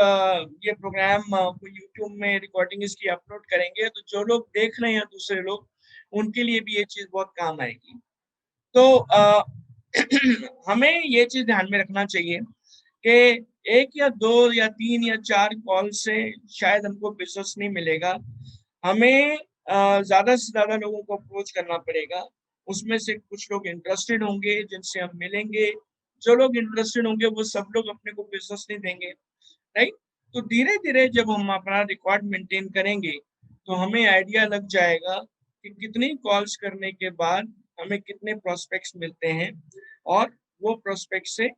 ये प्रोग्राम को यूट्यूब में रिकॉर्डिंग इसकी अपलोड करेंगे, तो जो लोग देख रहे हैं दूसरे लोग, उनके लिए भी ये चीज बहुत काम आएगी। तो हमें ये चीज ध्यान में रखना चाहिए कि 1 या 2 या 3 या 4 कॉल से शायद हमको बिजनेस नहीं मिलेगा। हमें ज्यादा से ज्यादा लोगों को अप्रोच करना पड़ेगा। उसमें से कुछ लोग इंटरेस्टेड होंगे जिनसे हम मिलेंगे, जो लोग इंटरेस्टेड होंगे वो सब लोग अपने को बिजनेस नहीं देंगे, राइट। तो धीरे धीरे जब हम अपना रिकॉर्ड मेंटेन करेंगे तो हमें आइडिया लग जाएगा कि कितनी कॉल्स करने के बाद हमें कितने प्रोस्पेक्ट्स मिलते हैं, और वो प्रोस्पेक्ट से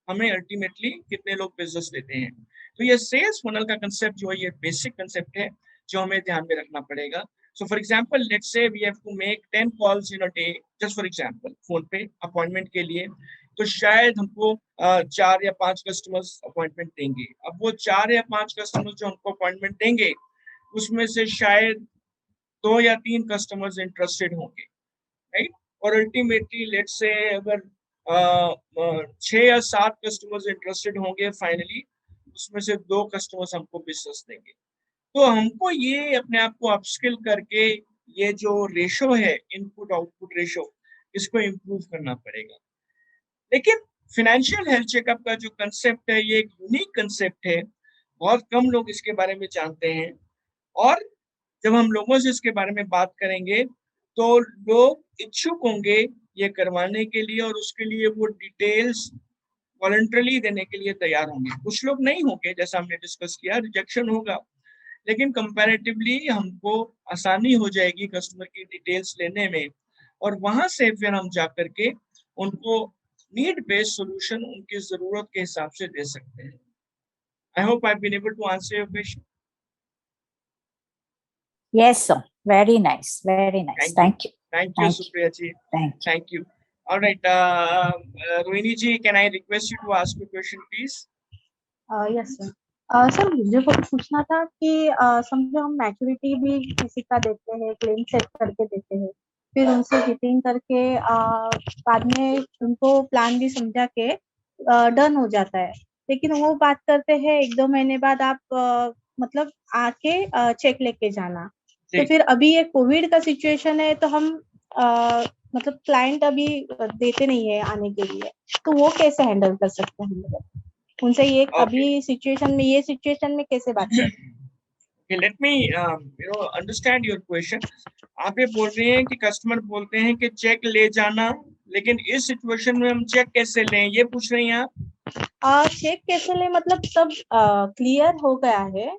हमें अल्टीमेटली कितने लोग बिजनेस देते हैं। तो ये सेल्स फनल का कंसेप्ट जो है ये बेसिक कंसेप्ट है जो हमें ध्यान में रखना पड़ेगा। So for example let's say we have to make 10 calls in a day, just for example phone पे अपॉइंटमेंट के लिए, तो शायद हमको 4 या 5 कस्टमर्स अपॉइंटमेंट देंगे। अब वो 4 या 5 कस्टमर्स जो हमको अपॉइंटमेंट देंगे उसमें से शायद 2 या 3 कस्टमर्स इंटरेस्टेड होंगे, राइट। और अल्टीमेटली लेट्स से अगर 6 या 7 कस्टमर्स इंटरेस्टेड होंगे फाइनली, उसमें से 2 कस्टमर्स हमको बिजनेस देंगे। तो हमको ये अपने आप को अपस्किल करके ये जो रेशो है इनपुट आउटपुट रेशो, इसको इम्प्रूव करना पड़ेगा। लेकिन फाइनेंशियल हेल्थ चेकअप का जो कंसेप्ट है ये एक यूनिक कंसेप्ट है, बहुत कम लोग इसके बारे में जानते हैं, और जब हम लोगों से इसके बारे में बात करेंगे तो लोग इच्छुक होंगे ये करवाने के लिए, और उसके लिए वो डिटेल्स वॉलंटरली देने के लिए तैयार होंगे। कुछ लोग नहीं होंगे, जैसा हमने डिस्कस किया, रिजेक्शन होगा, लेकिन कंपैरेटिवली हमको आसानी हो जाएगी कस्टमर की डिटेल्स लेने में, और वहां से फिर हम जा करके उनको नीड बेस्ड सॉल्यूशन उनकी जरूरत के हिसाब से दे सकते हैं। I hope I have been able to answer your question. Yes, sir. Very nice. Very nice. Thank you. Thank you, Supriya ji. Thank you. All right, Rohini ji, can I request you to ask a question, please? Yes sir. Sir मुझे पूछना था कि समझो हम मैच्योरिटी भी किसी का देते हैं, क्लेम सेट करके देते हैं, फिर उनसे मीटिंग करके बाद में उनको प्लान भी समझा के डन हो जाता है, लेकिन वो बात करते हैं 1-2 महीने बाद आप मतलब आके चेक लेके जाना। तो फिर अभी ये कोविड का सिचुएशन है, तो हम मतलब क्लाइंट अभी देते नहीं है आने के लिए, तो वो कैसे हैंडल कर सकते हैं हम लोग? उनसे ये अभी सिचुएशन में कैसे बात करें? Okay, let me understand your question. आप ये बोल रहे हैं कि कस्टमर बोलते हैं कि चेक ले जाना, लेकिन इस सिचुएशन में हम चेक कैसे लें, ये पूछ रही हैं आप? चेक कैसे लें मतलब सब क्लियर हो गया है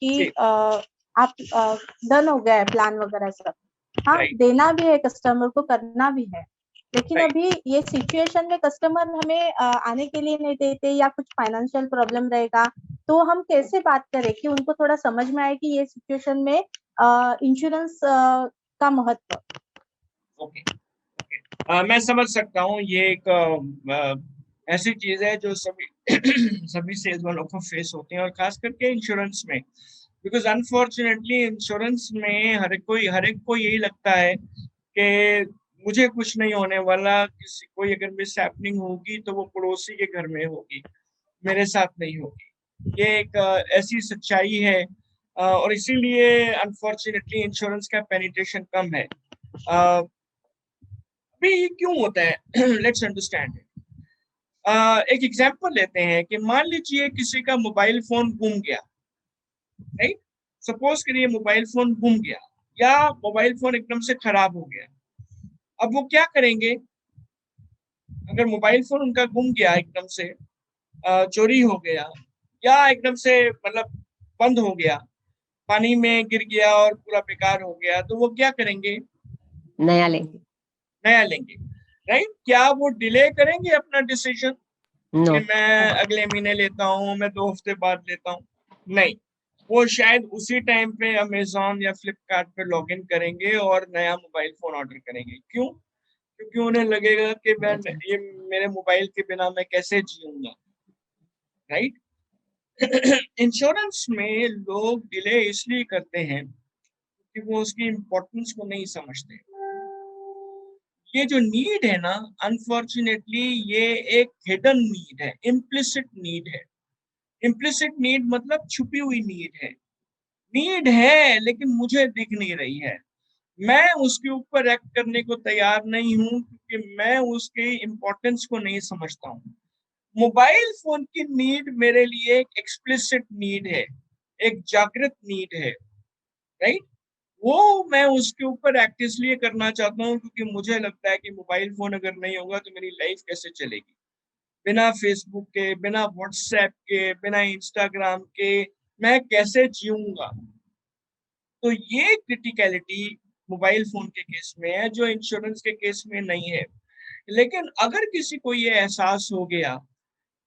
कि आप डन हो गया है प्लान वगैरह सब, हाँ देना भी है कस्टमर को, करना भी है, लेकिन अभी ये सिचुएशन में कस्टमर हमें आने के लिए नहीं देते या कुछ फाइनेंशियल प्रॉब्लम रहेगा, तो हम कैसे बात करें कि उनको थोड़ा समझ में आए कि ये सिचुएशन में इंश्योरेंस का महत्व। ओके, मैं समझ सकता हूँ। ये एक ऐसी चीज है जो सभी सभी सेल्स वालों को फेस होती है, और खास करके इंश्योरेंस में, बिकॉज अनफॉर्चुनेटली इंश्योरेंस में हर एक को यही लगता है कि मुझे कुछ नहीं होने वाला, किसी कोई अगर मिस हैपनिंग होगी तो वो पड़ोसी के घर में होगी, मेरे साथ नहीं होगी। ये एक ऐसी सच्चाई है, और इसीलिए अनफॉर्चुनेटली इंश्योरेंस का पेनिट्रेशन कम है। अभी ये क्यों होता है? Let's understand. एक एग्जांपल लेते हैं कि मान लीजिए किसी का मोबाइल फोन गुम गया, राइट? सपोज करिए मोबाइल फोन गुम गया या मोबाइल फोन एकदम से खराब हो गया। अब वो क्या करेंगे? अगर मोबाइल फोन उनका गुम गया, एकदम से चोरी हो गया, या एकदम से मतलब बंद हो गया, पानी में गिर गया और पूरा बेकार हो गया, तो वो क्या करेंगे? नया लेंगे, राइट? क्या वो डिले करेंगे अपना डिसीजन नो, कि मैं अगले महीने लेता हूँ, मैं 2 हफ्ते बाद लेता हूँ? नहीं, वो शायद उसी टाइम पे अमेजोन या फ्लिपकार्ट पे लॉग इन करेंगे और नया मोबाइल फोन ऑर्डर करेंगे। क्यों? क्योंकि उन्हें लगेगा कि मैं ये मेरे मोबाइल के बिना मैं कैसे जीऊंगा, राइट? इंश्योरेंस में लोग डिले इसलिए करते हैं कि वो उसकी इम्पोर्टेंस को नहीं समझते। ये जो नीड है ना, अनफॉर्चुनेटली ये एक हिडन नीड है, इम्प्लिसिट नीड है। इम्प्लिसिट नीड मतलब छुपी हुई नीड है लेकिन मुझे दिख नहीं रही है। मैं उसके ऊपर एक्ट करने को तैयार नहीं हूं क्योंकि मैं उसके इम्पोर्टेंस को नहीं समझता हूँ। मोबाइल फोन की नीड मेरे लिए एक एक्सप्लिसिट नीड है, एक जागृत नीड है, राइट? वो मैं उसके ऊपर एक्ट इसलिए करना चाहता हूँ क्योंकि मुझे लगता है कि मोबाइल फोन अगर नहीं होगा तो मेरी लाइफ कैसे चलेगी, बिना फेसबुक के, बिना व्हाट्सएप के, बिना इंस्टाग्राम के मैं कैसे जीऊंगा? तो ये क्रिटिकलिटी मोबाइल फोन के केस में है जो इंश्योरेंस के केस में नहीं है। लेकिन अगर किसी को ये एहसास हो गया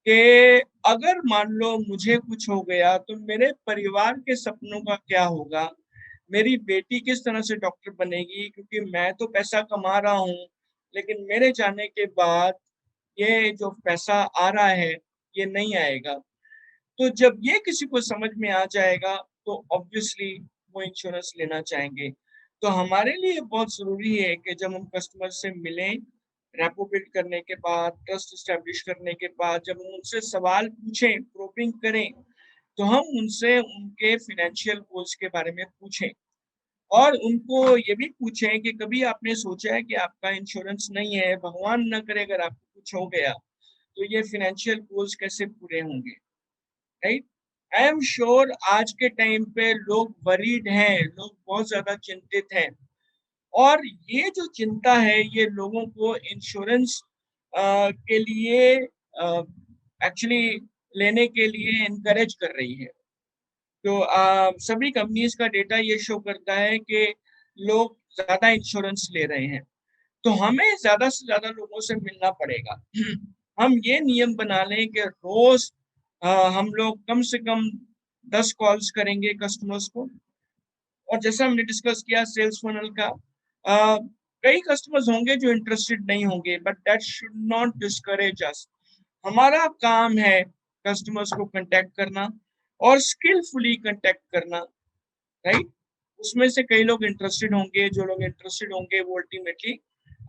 कि अगर मान लो मुझे कुछ हो गया तो मेरे परिवार के सपनों का क्या होगा, मेरी बेटी किस तरह से डॉक्टर बनेगी, क्योंकि मैं तो पैसा कमा रहा हूँ लेकिन मेरे जाने के बाद ये जो पैसा आ रहा है ये नहीं आएगा। तो जब ये किसी को समझ में आ जाएगा तो ऑब्वियसली वो इंश्योरेंस लेना चाहेंगे। तो हमारे लिए बहुत जरूरी है कि जब हम कस्टमर से मिलें, रैपो बिल्ड करने के बाद, ट्रस्ट स्टैब्लिश करने के बाद, जब हम उनसे सवाल पूछें, प्रोबिंग करें, तो हम उनसे उनके फाइनेंशियल गोल्स के बारे में पूछें और उनको ये भी पूछें कि कभी आपने सोचा है कि आपका इंश्योरेंस नहीं है, भगवान न करे अगर आपको कुछ हो गया तो ये फाइनेंशियल गोल्स कैसे पूरे होंगे, राइट? आई एम श्योर आज के टाइम पे लोग वरीड हैं, लोग बहुत ज्यादा चिंतित हैं, और ये जो चिंता है ये लोगों को इंश्योरेंस के लिए एक्चुअली लेने के लिए इनकरेज कर रही है। तो सभी कंपनीज का डेटा ये शो करता है कि लोग ज्यादा इंश्योरेंस ले रहे हैं, तो हमें ज्यादा से ज्यादा लोगों से मिलना पड़ेगा। हम ये नियम बना लें कि रोज हम लोग कम से कम 10 कॉल्स करेंगे कस्टमर्स को, और जैसा हमने डिस्कस किया सेल्स फनल का, कई कस्टमर्स होंगे जो इंटरेस्टेड नहीं होंगे, but that should not discourage us. हमारा काम है कस्टमर्स को कांटेक्ट करना और स्किलफुली कांटेक्ट करना, राइट? उसमें से कई लोग इंटरेस्टेड होंगे, जो लोग इंटरेस्टेड होंगे वो अल्टीमेटली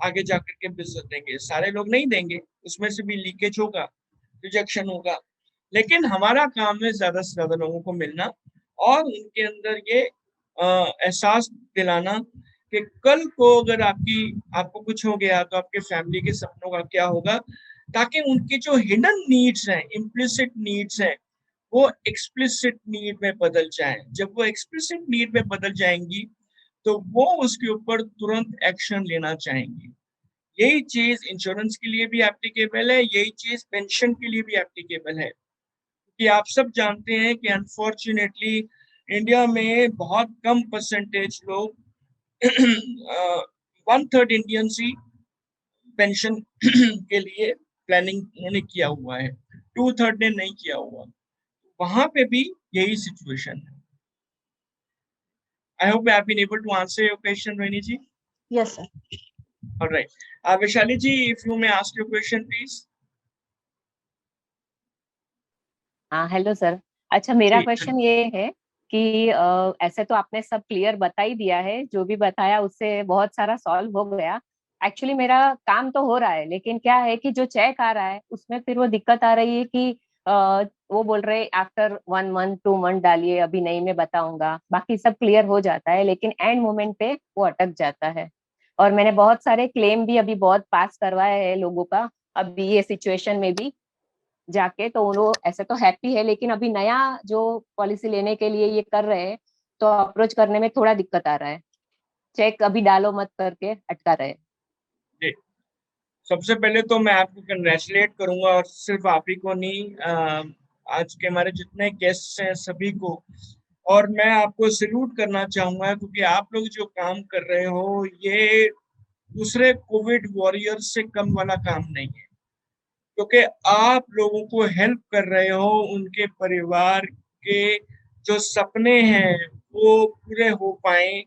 आगे जाकर के बिजनेस देंगे, सारे लोग नहीं देंगे, उसमें से भी लीकेज होगा, रिजेक्शन होगा, लेकिन हमारा काम है ज्यादा से ज्यादा लोगों को मिलना और उनके अंदर ये एहसास दिलाना कि कल को अगर आपको कुछ हो गया तो आपके फैमिली के सपनों का क्या होगा, ताकि उनकी जो हिडन नीड्स हैं, इम्प्लिसिट नीड्स हैं, वो एक्सप्लिसिट नीड में बदल जाएं। जब वो एक्सप्लिसिट नीड में बदल जाएंगी तो वो उसके ऊपर तुरंत एक्शन लेना चाहेंगी। यही चीज इंश्योरेंस के लिए भी एप्लीकेबल है, यही चीज पेंशन के लिए भी एप्लीकेबल है। कि आप सब जानते हैं कि अनफॉर्चुनेटली इंडिया में बहुत कम परसेंटेज लोग 1/3 इंडियंस ही पेंशन के लिए प्लानिंग उन्होंने किया हुआ है, 2/3 ने नहीं किया हुआ। वहां पे भी यही सिचुएशन है। I hope I have been able to answer your question, Rohini ji. Yes, sir. All right. Vaishali ji, if you may ask your question, please. हाँ, हेलो सर। अच्छा, मेरा जी, क्वेश्चन ये है कि ऐसे तो आपने सब क्लियर बता ही दिया है, जो भी बताया उससे बहुत सारा सॉल्व हो गया। एक्चुअली मेरा काम तो हो रहा है, लेकिन क्या है कि जो चेक आ रहा है उसमें फिर वो दिक्कत आ रही है कि वो बोल रहे आफ्टर 1 मंथ 2 मंथ डालिए, अभी नहीं मैं बताऊंगा। बाकी सब क्लियर हो जाता है, लेकिन एंड मोमेंट पे वो अटक जाता है। और मैंने बहुत सारे क्लेम भी अभी बहुत पास करवाए हैं लोगों का, अभी ये सिचुएशन में भी जाके, तो वो लोग ऐसे तो हैप्पी है, लेकिन अभी नया जो पॉलिसी लेने के लिए ये कर रहे हैं तो अप्रोच करने में थोड़ा दिक्कत आ रहा है। चेक अभी डालो मत करके अटका रहे। जी, सबसे पहले तो मैं आपको कंग्रेचुलेट करूंगा, और सिर्फ आप ही को नहीं, आज के हमारे जितने गेस्ट हैं सभी को। और मैं आपको सल्यूट करना चाहूंगा, क्योंकि आप लोग जो काम कर रहे हो ये दूसरे कोविड वॉरियर्स से कम वाला काम नहीं है, क्योंकि आप लोगों को हेल्प कर रहे हो उनके परिवार के जो सपने हैं वो पूरे हो पाए,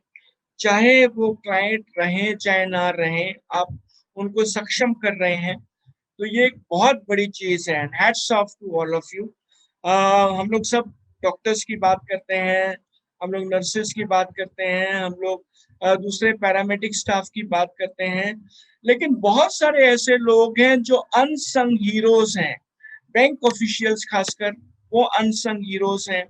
चाहे वो क्लाइंट रहें चाहे ना रहें, आप उनको सक्षम कर रहे हैं। तो ये एक बहुत बड़ी चीज है, hats off to all of you. हम लोग सब डॉक्टर्स की बात करते हैं, हम लोग नर्सेस की बात करते हैं, हम लोग दूसरे पैरामेडिक स्टाफ की बात करते हैं, लेकिन बहुत सारे ऐसे लोग हैं जो अनसंग हीरोज हैं। बैंक ऑफिशियल्स खासकर वो अनसंग हीरोज हैं।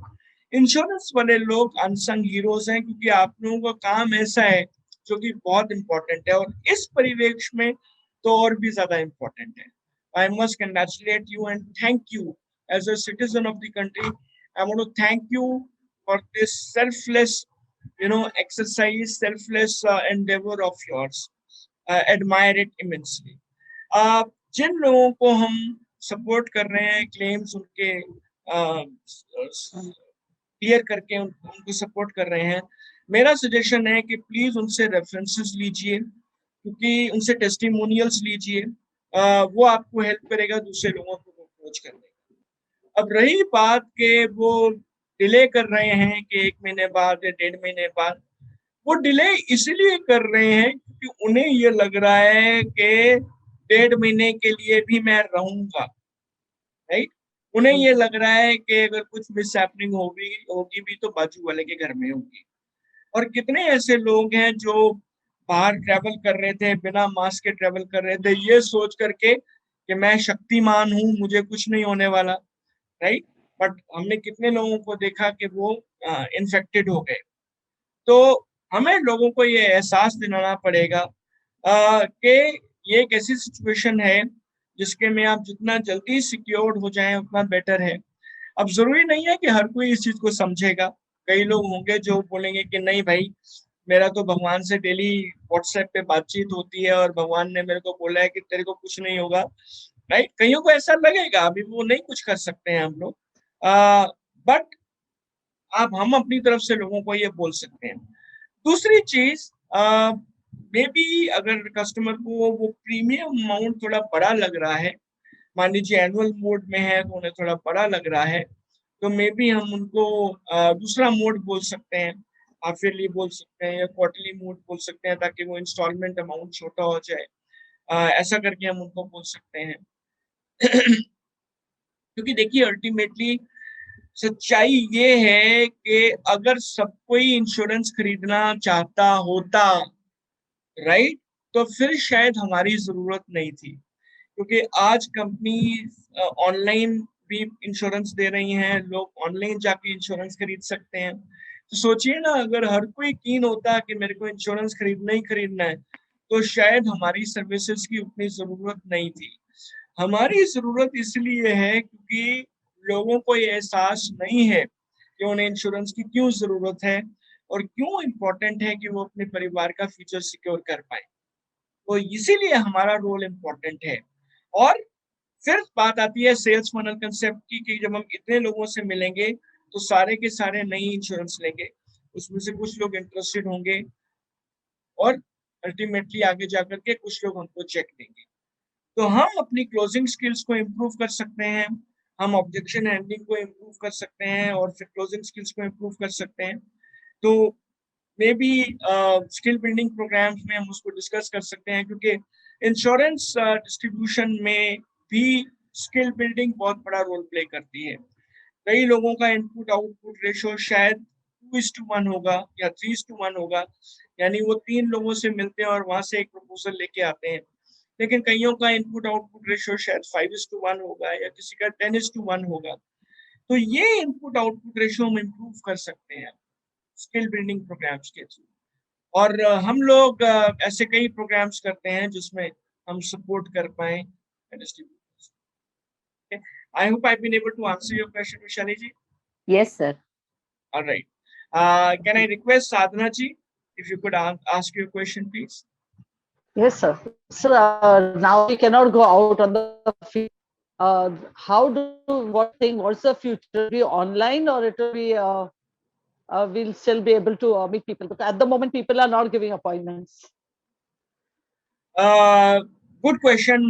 इंश्योरेंस वाले लोग अनसंग हीरोज हैं, क्योंकि आप लोगों का काम ऐसा है जो कि बहुत इंपॉर्टेंट है, और इस परिवेश में तो और भी ज्यादा इंपॉर्टेंट है। I must congratulate you and thank you as a citizen of the country. I want to thank you for this selfless, exercise, selfless endeavor of yours. Admire it immensely. जिन लोगों को हम सपोर्ट कर रहे हैं, क्लेम्स उनके क्लियर करके उनको सपोर्ट कर रहे हैं, मेरा सजेशन है कि प्लीज उनसे रेफरेंसेस लीजिए, क्योंकि उनसे टेस्टिमोनियल्स लीजिए। वो आपको हेल्प करेगा दूसरे लोगों को अप्रोच करने का। अब रही बात के वो डिले कर रहे हैं कि 1 महीने बाद या 1.5 महीने बाद, वो डिले इसलिए कर रहे हैं क्योंकि उन्हें ये लग रहा है कि 1.5 महीने के लिए भी मैं रहूंगा, राइट। उन्हें ये लग रहा है कि अगर कुछ मिस हैपनिंग होगी भी तो बाजू वाले के घर में होगी। और कितने ऐसे लोग हैं जो बाहर ट्रेवल कर रहे थे, बिना मास्क के ट्रेवल कर रहे थे, ये सोच करके कि मैं शक्तिमान हूँ, मुझे कुछ नहीं होने वाला, राइट। बट हमने कितने लोगों को देखा कि वो इन्फेक्टेड हो गए। तो हमें लोगों को ये एहसास दिलाना पड़ेगा कि ये एक ऐसी सिचुएशन है जिसके में आप जितना जल्दी सिक्योर्ड हो जाएं उतना बेटर है। अब जरूरी नहीं है कि हर कोई इस चीज को समझेगा। कई लोग होंगे जो बोलेंगे कि नहीं भाई, मेरा तो भगवान से डेली व्हाट्सएप पे बातचीत होती है और भगवान ने मेरे को बोला है कि तेरे को कुछ नहीं होगा, राइट। कईयों को ऐसा लगेगा, अभी वो नहीं कुछ कर सकते हैं हम लोग, बट हम अपनी तरफ से लोगों को ये बोल सकते हैं। दूसरी चीज, मे बी अगर कस्टमर को वो प्रीमियम अमाउंट थोड़ा बड़ा लग रहा है, मान लीजिए एनुअल मोड में है तो उन्हें थोड़ा बड़ा लग रहा है, तो मे बी हम उनको दूसरा मोड बोल सकते हैं, हाफ ईयरली बोल सकते हैं या क्वार्टरली मोड बोल सकते हैं, ताकि वो इंस्टॉलमेंट अमाउंट छोटा हो जाए। ऐसा करके हम उनको बोल सकते हैं। क्योंकि देखिए अल्टीमेटली सच्चाई ये है कि अगर सब कोई इंश्योरेंस खरीदना चाहता होता, राइट, तो फिर शायद हमारी जरूरत नहीं थी। क्योंकि आज कंपनी ऑनलाइन भी इंश्योरेंस दे रही हैं, लोग ऑनलाइन जाके इंश्योरेंस खरीद सकते हैं। तो सोचिए ना, अगर हर कोई कीन होता कि मेरे को इंश्योरेंस खरीदना ही खरीदना है, तो शायद हमारी सर्विसेज की उतनी जरूरत नहीं थी। हमारी जरूरत इसलिए है क्योंकि लोगों को ये एहसास नहीं है कि उन्हें इंश्योरेंस की क्यों जरूरत है और क्यों इम्पोर्टेंट है कि वो अपने परिवार का फ्यूचर सिक्योर कर पाए। तो इसीलिए हमारा रोल इम्पोर्टेंट है। और फिर बात आती है सेल्स फनल कंसेप्ट की, कि जब हम इतने लोगों से मिलेंगे तो सारे के सारे नई इंश्योरेंस लेंगे, उसमें से कुछ लोग इंटरेस्टेड होंगे और अल्टीमेटली आगे जाकर के कुछ लोग हमको चेक देंगे। तो हम अपनी क्लोजिंग स्किल्स को इम्प्रूव कर सकते हैं, हम ऑब्जेक्शन हैंडलिंग को इम्प्रूव कर सकते हैं और फिर क्लोजिंग स्किल्स को इम्प्रूव कर सकते हैं। तो maybe skill building programs में हम उसको डिस्कस कर सकते हैं, क्योंकि इंश्योरेंस डिस्ट्रीब्यूशन में भी स्किल बिल्डिंग बहुत बड़ा रोल प्ले करती है। कई लोगों का इनपुट आउटपुट रेशो शायद 2:1 होगा या 3:1 होगा, यानी वो 3 लोगों से मिलते हैं और वहां से एक प्रपोजल लेके आते हैं। लेकिन कईयों का इनपुट आउटपुट रेशो शायद 5:1 होगा या किसी का 10:1 होगा। तो ये इनपुट आउटपुट रेशो हम इम्प्रूव कर सकते हैं स्किल बिल्डिंग प्रोग्राम्स के थ्रू। और हम लोग ऐसे कई प्रोग्राम्स करते हैं जिसमें हम सपोर्ट कर पाए। I hope I've been able to answer your question, Vishali ji. Yes, sir. All right. Can I request Sadhana ji, if you could ask your question, please? Yes, sir. Sir, now we cannot go out on the field. What's the future? Be online, or it will be? We'll still be able to meet people, because at the moment people are not giving appointments. Good question,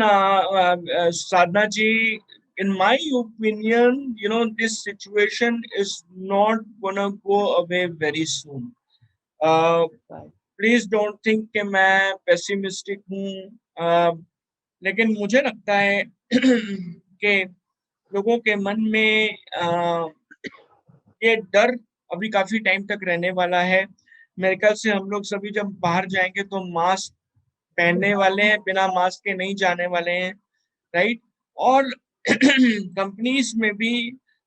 Sadhana ji. In my opinion, this situation is not gonna go away very soon. Please don't think कि मैं pessimistic हूँ, लेकिन मुझे लगता है कि लोगों के मन में ये डर अभी काफी टाइम तक रहने वाला है। मेरे ख्याल से हम लोग सभी जब बाहर जाएंगे तो मास्क पहनने वाले हैं, बिना मास्क के नहीं जाने वाले हैं, राइट। और कंपनीज में भी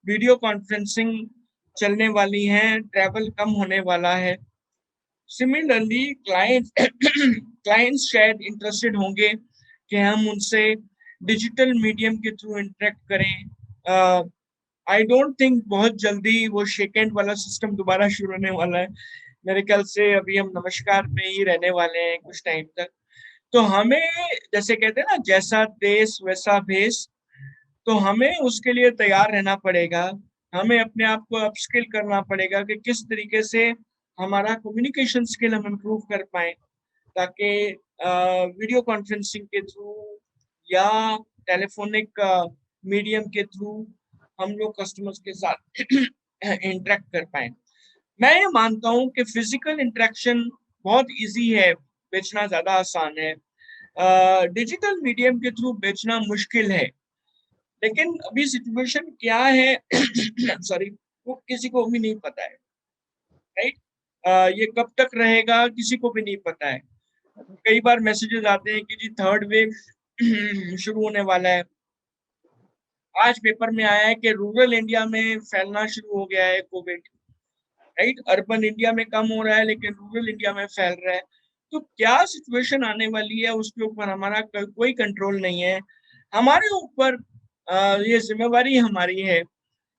वीडियो कॉन्फ्रेंसिंग चलने वाली है, ट्रैवल कम होने वाला है। सिमिलरली क्लाइंट्स शायद इंटरेस्टेड होंगे कि हम उनसे डिजिटल मीडियम के थ्रू इंटरेक्ट करें। आई डोंट थिंक बहुत जल्दी वो शेक हैंड वाला सिस्टम दोबारा शुरू होने वाला है। मेरे ख्याल से अभी हम नमस्कार में ही रहने वाले हैं कुछ टाइम तक। तो हमें, जैसे कहते हैं ना, जैसा देश वैसा भेष, तो हमें उसके लिए तैयार रहना पड़ेगा। हमें अपने आप को अपस्किल करना पड़ेगा कि किस तरीके से हमारा कम्युनिकेशन स्किल हम इम्प्रूव कर पाए, ताकि वीडियो कॉन्फ्रेंसिंग के थ्रू या टेलीफोनिक मीडियम के थ्रू हम लोग कस्टमर्स के साथ इंटरेक्ट कर पाए। मैं ये मानता हूँ कि फिजिकल इंटरेक्शन बहुत इजी है, बेचना ज्यादा आसान है। डिजिटल मीडियम के थ्रू बेचना मुश्किल है। लेकिन अभी सिचुएशन क्या है सॉरी, वो किसी को भी नहीं पता है, राइट। ये कब तक रहेगा किसी को भी नहीं पता है। कई बार मैसेजेस आते हैं कि जी 3rd वेव शुरू होने वाला है। आज पेपर में आया है कि रूरल इंडिया में फैलना शुरू हो गया है कोविड, राइट। अर्बन इंडिया में कम हो रहा है लेकिन रूरल इंडिया में फैल रहा है। तो क्या सिचुएशन आने वाली है उसके ऊपर हमारा कोई कंट्रोल नहीं है। हमारे ऊपर ये जिम्मेवारी हमारी है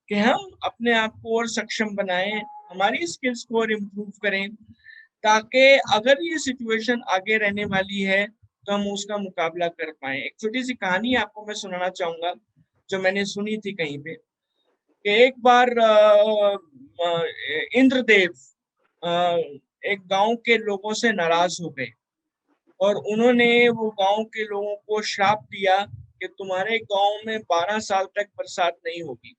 कि हम अपने आप को और सक्षम बनाएं, हमारी स्किल्स को और इम्प्रूव करें, ताकि अगर ये सिचुएशन आगे रहने वाली है तो हम उसका मुकाबला कर पाए। एक छोटी सी कहानी आपको मैं सुनाना चाहूंगा जो मैंने सुनी थी कहीं पे, कि एक बार इंद्रदेव एक गांव के लोगों से नाराज हो गए और उन्होंने वो गांव के लोगों को श्राप दिया कि तुम्हारे गांव में 12 साल तक बरसात नहीं होगी।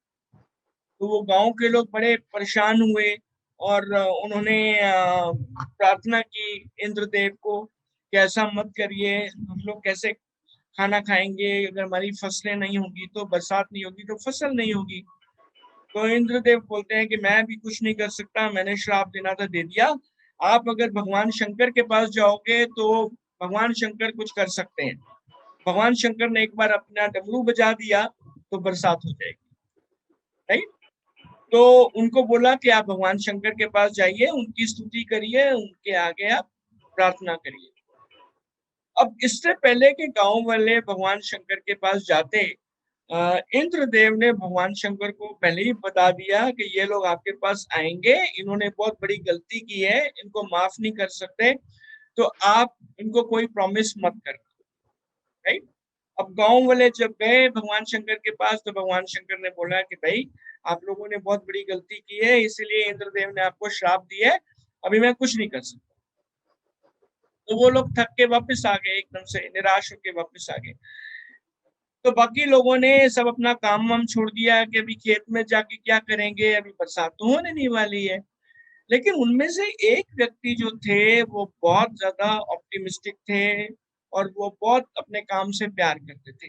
तो वो गांव के लोग बड़े परेशान हुए और उन्होंने प्रार्थना की इंद्रदेव को कि ऐसा मत करिए, हम लोग कैसे खाना खाएंगे, अगर हमारी फसलें नहीं होगी तो बरसात नहीं होगी तो फसल नहीं होगी। तो इंद्रदेव बोलते हैं कि मैं भी कुछ नहीं कर सकता, मैंने श्राप देना था दे दिया, आप अगर भगवान शंकर के पास जाओगे तो भगवान शंकर कुछ कर सकते हैं। भगवान शंकर ने एक बार अपना डमरू बजा दिया तो बरसात हो जाएगी, राइट। तो उनको बोला कि आप भगवान शंकर के पास जाइए, उनकी स्तुति करिए, उनके आगे आप प्रार्थना करिए। अब इससे पहले कि गांव वाले भगवान शंकर के पास जाते, इंद्रदेव ने भगवान शंकर को पहले ही बता दिया कि ये लोग आपके पास आएंगे, इन्होंने बहुत बड़ी गलती की है, इनको माफ नहीं कर सकते, तो आप इनको कोई प्रॉमिस मत करना, राइट। अब गांव वाले जब गए भगवान शंकर के पास, तो भगवान शंकर ने बोला कि भाई आप लोगों ने बहुत बड़ी गलती की है, इसीलिए इंद्रदेव ने आपको श्राप दिया है, अभी मैं कुछ नहीं कर सकता। तो वो लोग थक के वापस आ गए, एकदम से निराश होके वापस आ गए। तो बाकी लोगों ने सब अपना काम वाम छोड़ दिया कि अभी खेत में जाके क्या करेंगे, अभी बरसात तो होने नहीं वाली है। लेकिन उनमें से एक व्यक्ति जो थे वो बहुत ज्यादा ऑप्टिमिस्टिक थे और वो बहुत अपने काम से प्यार करते थे।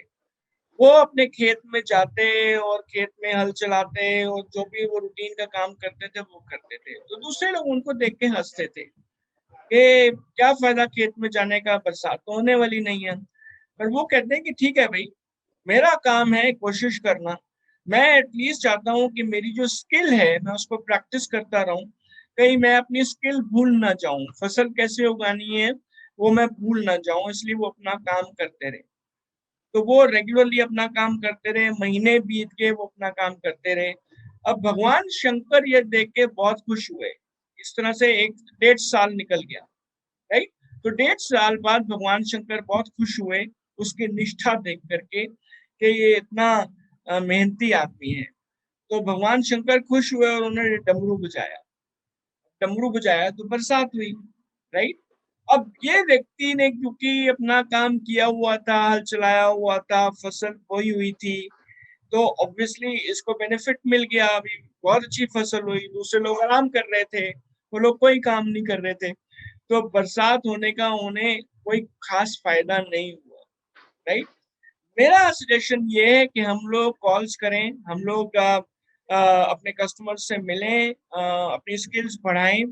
वो अपने खेत में जाते और खेत में हल चलाते और जो भी वो रूटीन का काम करते थे वो करते थे। तो दूसरे लोग उनको देख के हंसते थे कि क्या फायदा खेत में जाने का, बरसात तो होने वाली नहीं है। पर वो कहते हैं कि ठीक है भाई, मेरा काम है कोशिश करना, मैं एटलीस्ट चाहता हूँ कि मेरी जो स्किल है मैं उसको प्रैक्टिस करता रहूं, कहीं मैं अपनी स्किल भूल ना जाऊं, फसल कैसे उगानी है वो मैं भूल ना जाऊं, इसलिए वो अपना काम करते रहे। तो वो रेगुलरली अपना काम करते रहे, महीने बीत गए, वो अपना काम करते रहे। अब भगवान शंकर ये देख के बहुत खुश हुए। इस तरह से 1.5 साल निकल गया, राइट। तो 1.5 साल बाद भगवान शंकर बहुत खुश हुए उसकी निष्ठा देख करके कि ये इतना मेहनती आदमी है। तो भगवान शंकर खुश हुए और उन्होंने डमरू बजाया। डमरू बजाया तो बरसात हुई, राइट। अब ये व्यक्ति ने क्योंकि अपना काम किया हुआ था, हल चलाया हुआ था, फसल बोई हुई थी, तो ऑब्वियसली इसको बेनिफिट मिल गया, अभी बहुत अच्छी फसल हुई। दूसरे लोग आराम कर रहे थे, वो लोग कोई काम नहीं कर रहे थे, तो बरसात होने का उन्हें कोई खास फायदा नहीं हुआ, राइट। मेरा सजेशन ये है कि हम लोग कॉल्स करें, हम लोग अपने कस्टमर से मिलें, अपनी स्किल्स बढ़ाएं,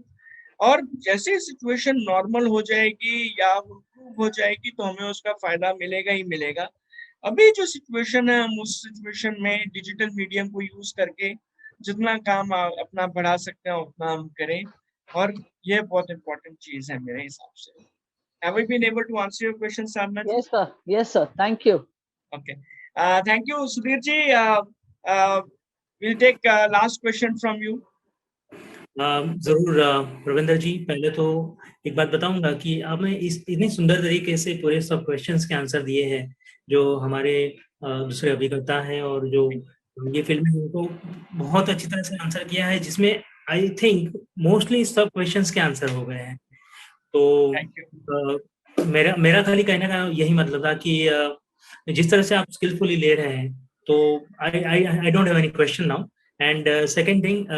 और जैसे सिचुएशन नॉर्मल हो जाएगी या इम्प्रूव हो जाएगी तो हमें उसका फायदा मिलेगा ही मिलेगा। अभी जो सिचुएशन है हम उस सिचुएशन में डिजिटल मीडियम को यूज करके जितना काम अपना बढ़ा सकते हैं उतना हम करें, और ये बहुत इंपॉर्टेंट चीज है मेरे हिसाब से। Have I been able to answer your question, Sadhna ji? Yes, sir. Yes, sir. Thank you. Okay. Thank you, Sudhir ji. We'll take last question from you. जरूर रविंदर जी, पहले तो एक बात बताऊंगा कि आपने इतनी सुंदर तरीके से पूरे सब क्वेश्चंस के आंसर दिए हैं जो हमारे दूसरे अभिकर्ता हैं और जो ये फिल्म है उनको बहुत अच्छी तरह से आंसर किया है, जिसमें आई थिंक मोस्टली सब क्वेश्चंस के आंसर हो गए हैं। तो मेरा खाली कहने का यही मतलब था कि जिस तरह से आप स्किलफुली ले रहे हैं, तो I don't have any question now. And second thing,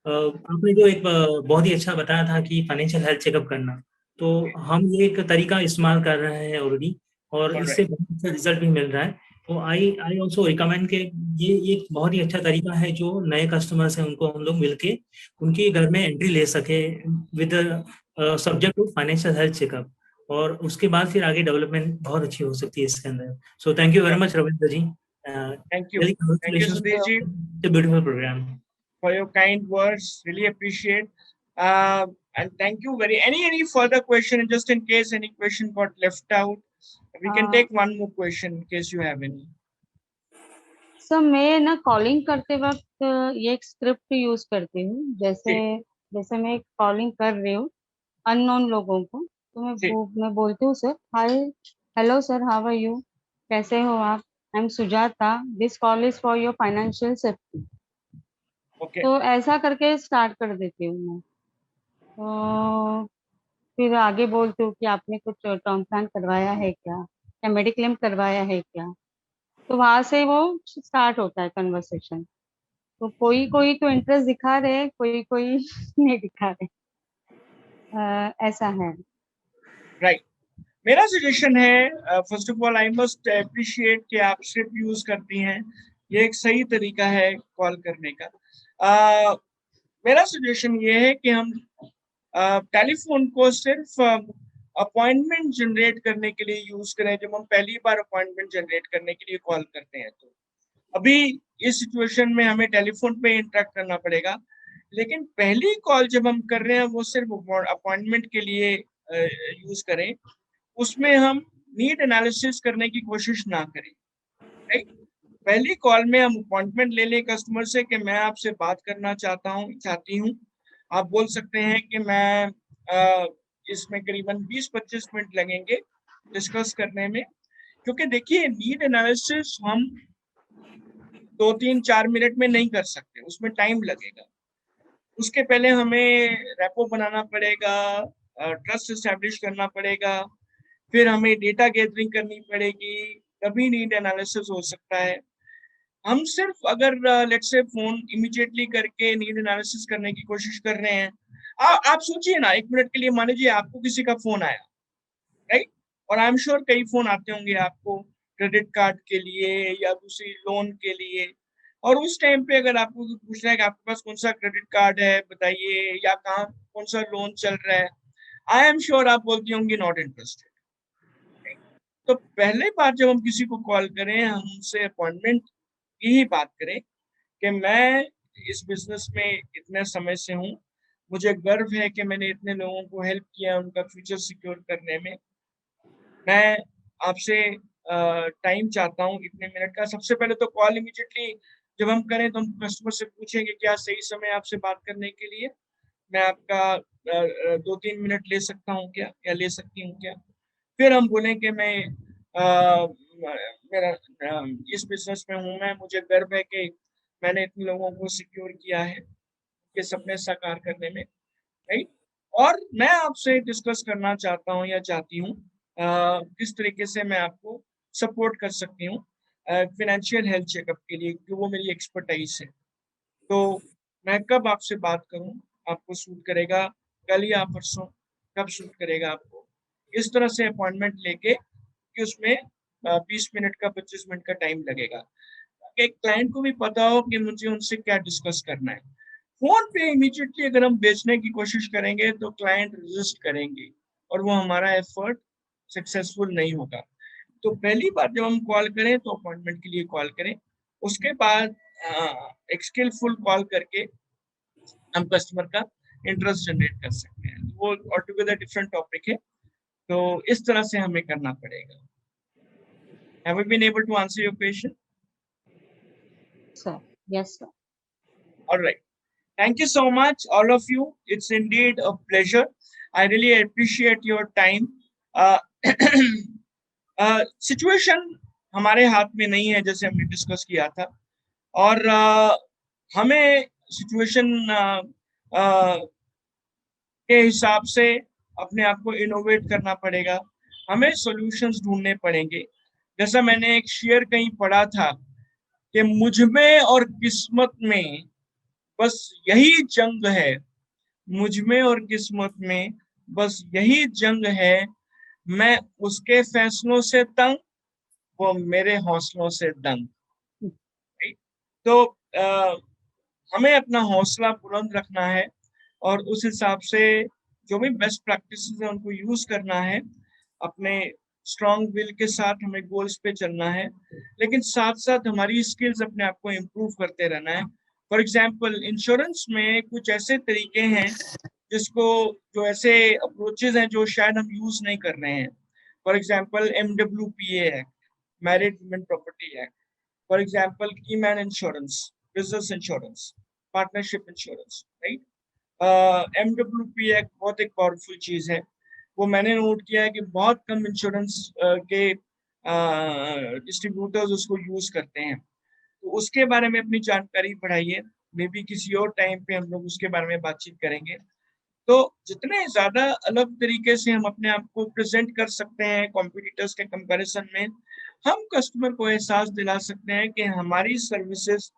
आपने जो एक बहुत ही अच्छा बताया था कि फाइनेंशियल हेल्थ चेकअप करना, तो हम ये एक तरीका इस्तेमाल कर रहे हैं ऑलरेडी और इससे बहुत अच्छा रिजल्ट भी मिल रहा है। तो आई ऑल्सो रिकमेंड के ये एक बहुत ही अच्छा तरीका है जो नए कस्टमर्स हैं उनको हम लोग मिलके उनके घर में एंट्री ले सके with subject to financial health checkup, और उसके बाद फिर आगे डेवलपमेंट बहुत अच्छी हो सकती है इसके अंदर। So thank you very much Ravindra ji. Thank you, Sudhir ji. It's a beautiful program. For your kind words, really appreciate. And thank you any further question, just in case any question got left out, we can take one more question in case you have any. Sir मैं ना कॉलिंग करते वक्त ये एक स्क्रिप्ट यूज करती हूँ, जैसे मैं कॉलिंग कर रही हूँ अननोन लोगों को, तो मैं बोलती हूँ sir hi, hello sir, how are you, कैसे हो आप, I am Sujata, this call is for your financial safety. तो ऐसा करके स्टार्ट कर देती हूँ मैं। तो फिर आगे बोलती हूँ कि आपने कुछ टर्म प्लान करवाया है क्या, या मेडिक्लेम करवाया है क्या, तो वहां से वो स्टार्ट होता है कन्वर्सेशन। तो कोई तो इंटरेस्ट दिखा रहे, कोई नहीं दिखा रहे, ऐसा है। राइट। मेरा सजेशन है, first of all I must appreciate कि आप स्क्रिप्ट यूज करती हैं, ये एक सही तरीका है कॉल करने का। मेरा सजेशन ये है कि हम टेलीफोन को सिर्फ अपॉइंटमेंट जनरेट करने के लिए यूज करें। जब हम पहली बार अपॉइंटमेंट जनरेट करने के लिए कॉल करते हैं तो अभी इस सिचुएशन में हमें टेलीफोन पे इंटरेक्ट करना पड़ेगा, लेकिन पहली कॉल जब हम कर रहे हैं वो सिर्फ अपॉइंटमेंट के लिए यूज करें, उसमें हम नीड एनालिसिस करने की कोशिश ना करें, राइट। पहली कॉल में हम अपॉइंटमेंट ले लें कस्टमर से कि मैं आपसे बात करना चाहती हूँ। आप बोल सकते हैं कि मैं इसमें करीबन 20-25 मिनट लगेंगे डिस्कस करने में, क्योंकि देखिए नीड एनालिसिस हम 2-3-4 मिनट में नहीं कर सकते, उसमें टाइम लगेगा। उसके पहले हमें रेपो बनाना पड़ेगा, ट्रस्ट एस्टेब्लिश करना पड़ेगा, फिर हमें डेटा गैदरिंग करनी पड़ेगी, तभी नीड एनालिसिस हो सकता है। हम सिर्फ अगर लेट्स से फोन इमीडिएटली करके नीड एनालिसिस करने की कोशिश कर रहे हैं, आप सोचिए ना 1 मिनट के लिए, मान लीजिए आपको किसी का फोन आया, राइट, और आई एम श्योर कई फोन आते होंगे आपको क्रेडिट कार्ड के लिए या दूसरी लोन के लिए, और उस टाइम पे अगर आपको पूछ रहा है कि आपके पास कौन सा क्रेडिट कार्ड है बताइए, या कहाँ कौन सा लोन चल रहा है, आई एम श्योर आप बोलती होंगी नॉट इंटरेस्टेड। तो पहले बार जब हम किसी को कॉल करें, हम उनसे अपॉइंटमेंट की ही बात करें कि मैं इस बिजनेस में इतने समय से हूँ, मुझे गर्व है कि मैंने इतने लोगों को हेल्प किया उनका फ्यूचर सिक्योर करने में। मैं आपसे टाइम चाहता हूँ इतने मिनट का। सबसे पहले तो कॉल इमीडिएटली जब हम करें तो हम कस्टमर से पूछेंगे क्या सही समय आपसे बात करने के लिए, मैं आपका 2-3 मिनट ले सकता हूँ क्या, या ले सकती हूँ क्या। फिर हम बोलें कि मैं मेरा इस बिजनेस में हूँ, मैं मुझे गर्व है कि मैंने इतने लोगों को सिक्योर किया है कि सपने साकार करने में, राइट। और मैं आपसे डिस्कस करना चाहता हूँ या चाहती हूँ किस तरीके से मैं आपको सपोर्ट कर सकती हूँ फाइनेंशियल हेल्थ चेकअप के लिए, कि वो मेरी एक्सपर्टाइज है। तो मैं कब आपसे बात करूं, आपको सूट करेगा कल या परसों, कब सूट करेगा आपको, इस तरह से अपॉइंटमेंट लेके कि उसमें 20 मिनट का 25 मिनट का टाइम लगेगा, एक क्लाइंट को भी पता हो कि मुझे उनसे क्या डिस्कस करना है। फोन पे इमीडिएटली अगर हम बेचने की कोशिश करेंगे तो क्लाइंट रेजिस्ट करेंगे और वो हमारा एफर्ट सक्सेसफुल नहीं होगा। तो पहली बार जब हम कॉल करें तो अपॉइंटमेंट के लिए कॉल करें, उसके बाद एक स्किलफुल कॉल करके हम कस्टमर का इंटरेस्ट जनरेट कर सकते हैं। वो ऑलटुगेदर डिफरेंट टॉपिक है, तो इस तरह से हमें करना पड़ेगा। Have we been able to answer your question? Sir. Yes, sir. All right. Thank you so much, all of you. It's indeed a pleasure. I really appreciate your time. Situation हमारे हाथ में नहीं है, जैसे हमने डिस्कस किया था, और हमें सिचुएशन के हिसाब से अपने आप को इनोवेट करना पड़ेगा, हमें सॉल्यूशंस ढूंढने पड़ेंगे। जैसा मैंने एक शेयर कहीं पढ़ा था कि मुझ में और किस्मत में बस यही जंग है, मुझ में और किस्मत में बस यही जंग है, मैं उसके फैसलों से तंग, वो मेरे हौसलों से दंग। तो हमें अपना हौसला बुलंद रखना है और उस हिसाब से जो भी बेस्ट प्रैक्टिसेस है उनको यूज करना है। अपने स्ट्रॉन्ग विल के साथ हमें गोल्स पे चलना है, लेकिन साथ साथ हमारी स्किल्स अपने आप को इम्प्रूव करते रहना है। फॉर एग्जाम्पल इंश्योरेंस में कुछ ऐसे तरीके हैं जिसको, जो ऐसे अप्रोचेज हैं जो शायद हम यूज नहीं कर रहे हैं। For example MWPA act, married women property act, for example keyman insurance, business insurance, partnership insurance, right. MWP act बहुत एक पावरफुल चीज है। वो मैंने नोट किया है कि बहुत कम इंश्योरेंस के डिस्ट्रीब्यूटर्स उसको यूज करते हैं, तो उसके बारे में अपनी जानकारी बढ़ाइए। मे बी किसी और टाइम पे हम लोग उसके बारे में बातचीत करेंगे। तो जितने ज्यादा अलग तरीके से हम अपने आप को प्रेजेंट कर सकते हैं कॉम्पिटिटर्स के कंपैरिजन में, हम कस्टमर को एहसास दिला सकते हैं कि हमारी सर्विसेज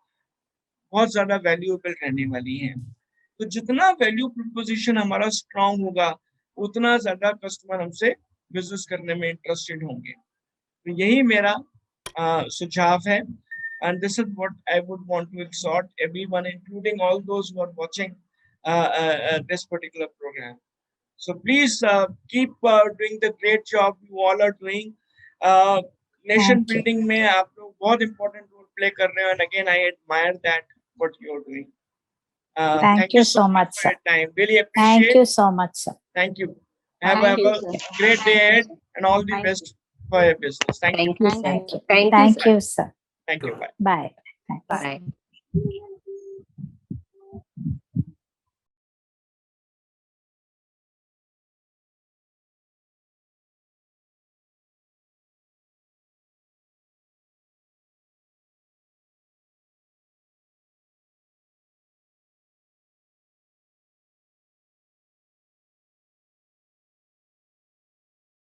बहुत ज्यादा वैल्यूएबल रहने वाली हैं। तो जितना वैल्यू प्रपोजिशन हमारा स्ट्रांग होगा, उतना ज्यादा कस्टमर हमसे बिजनेस करने में इंटरेस्टेड होंगे। तो यही मेरा सुझाव है, and this is what I would want to exhort everyone, including all those who are watching this particular program. So please keep doing the great job you all are doing. Nation Thank you. building में आप लोग बहुत important role play कर रहे हो, and again I admire that what you're doing. Thank you so much, for sir. your time. Really Thank appreciate. you so much, sir. Thank you. Have Thank you, a sir. great day ahead, and all the Thank best for your business. Thank you. Thank you, Thank sir. Thank you. Thank you, Thank sir. you, sir. Thank you. Bye. Bye. Thanks. Bye.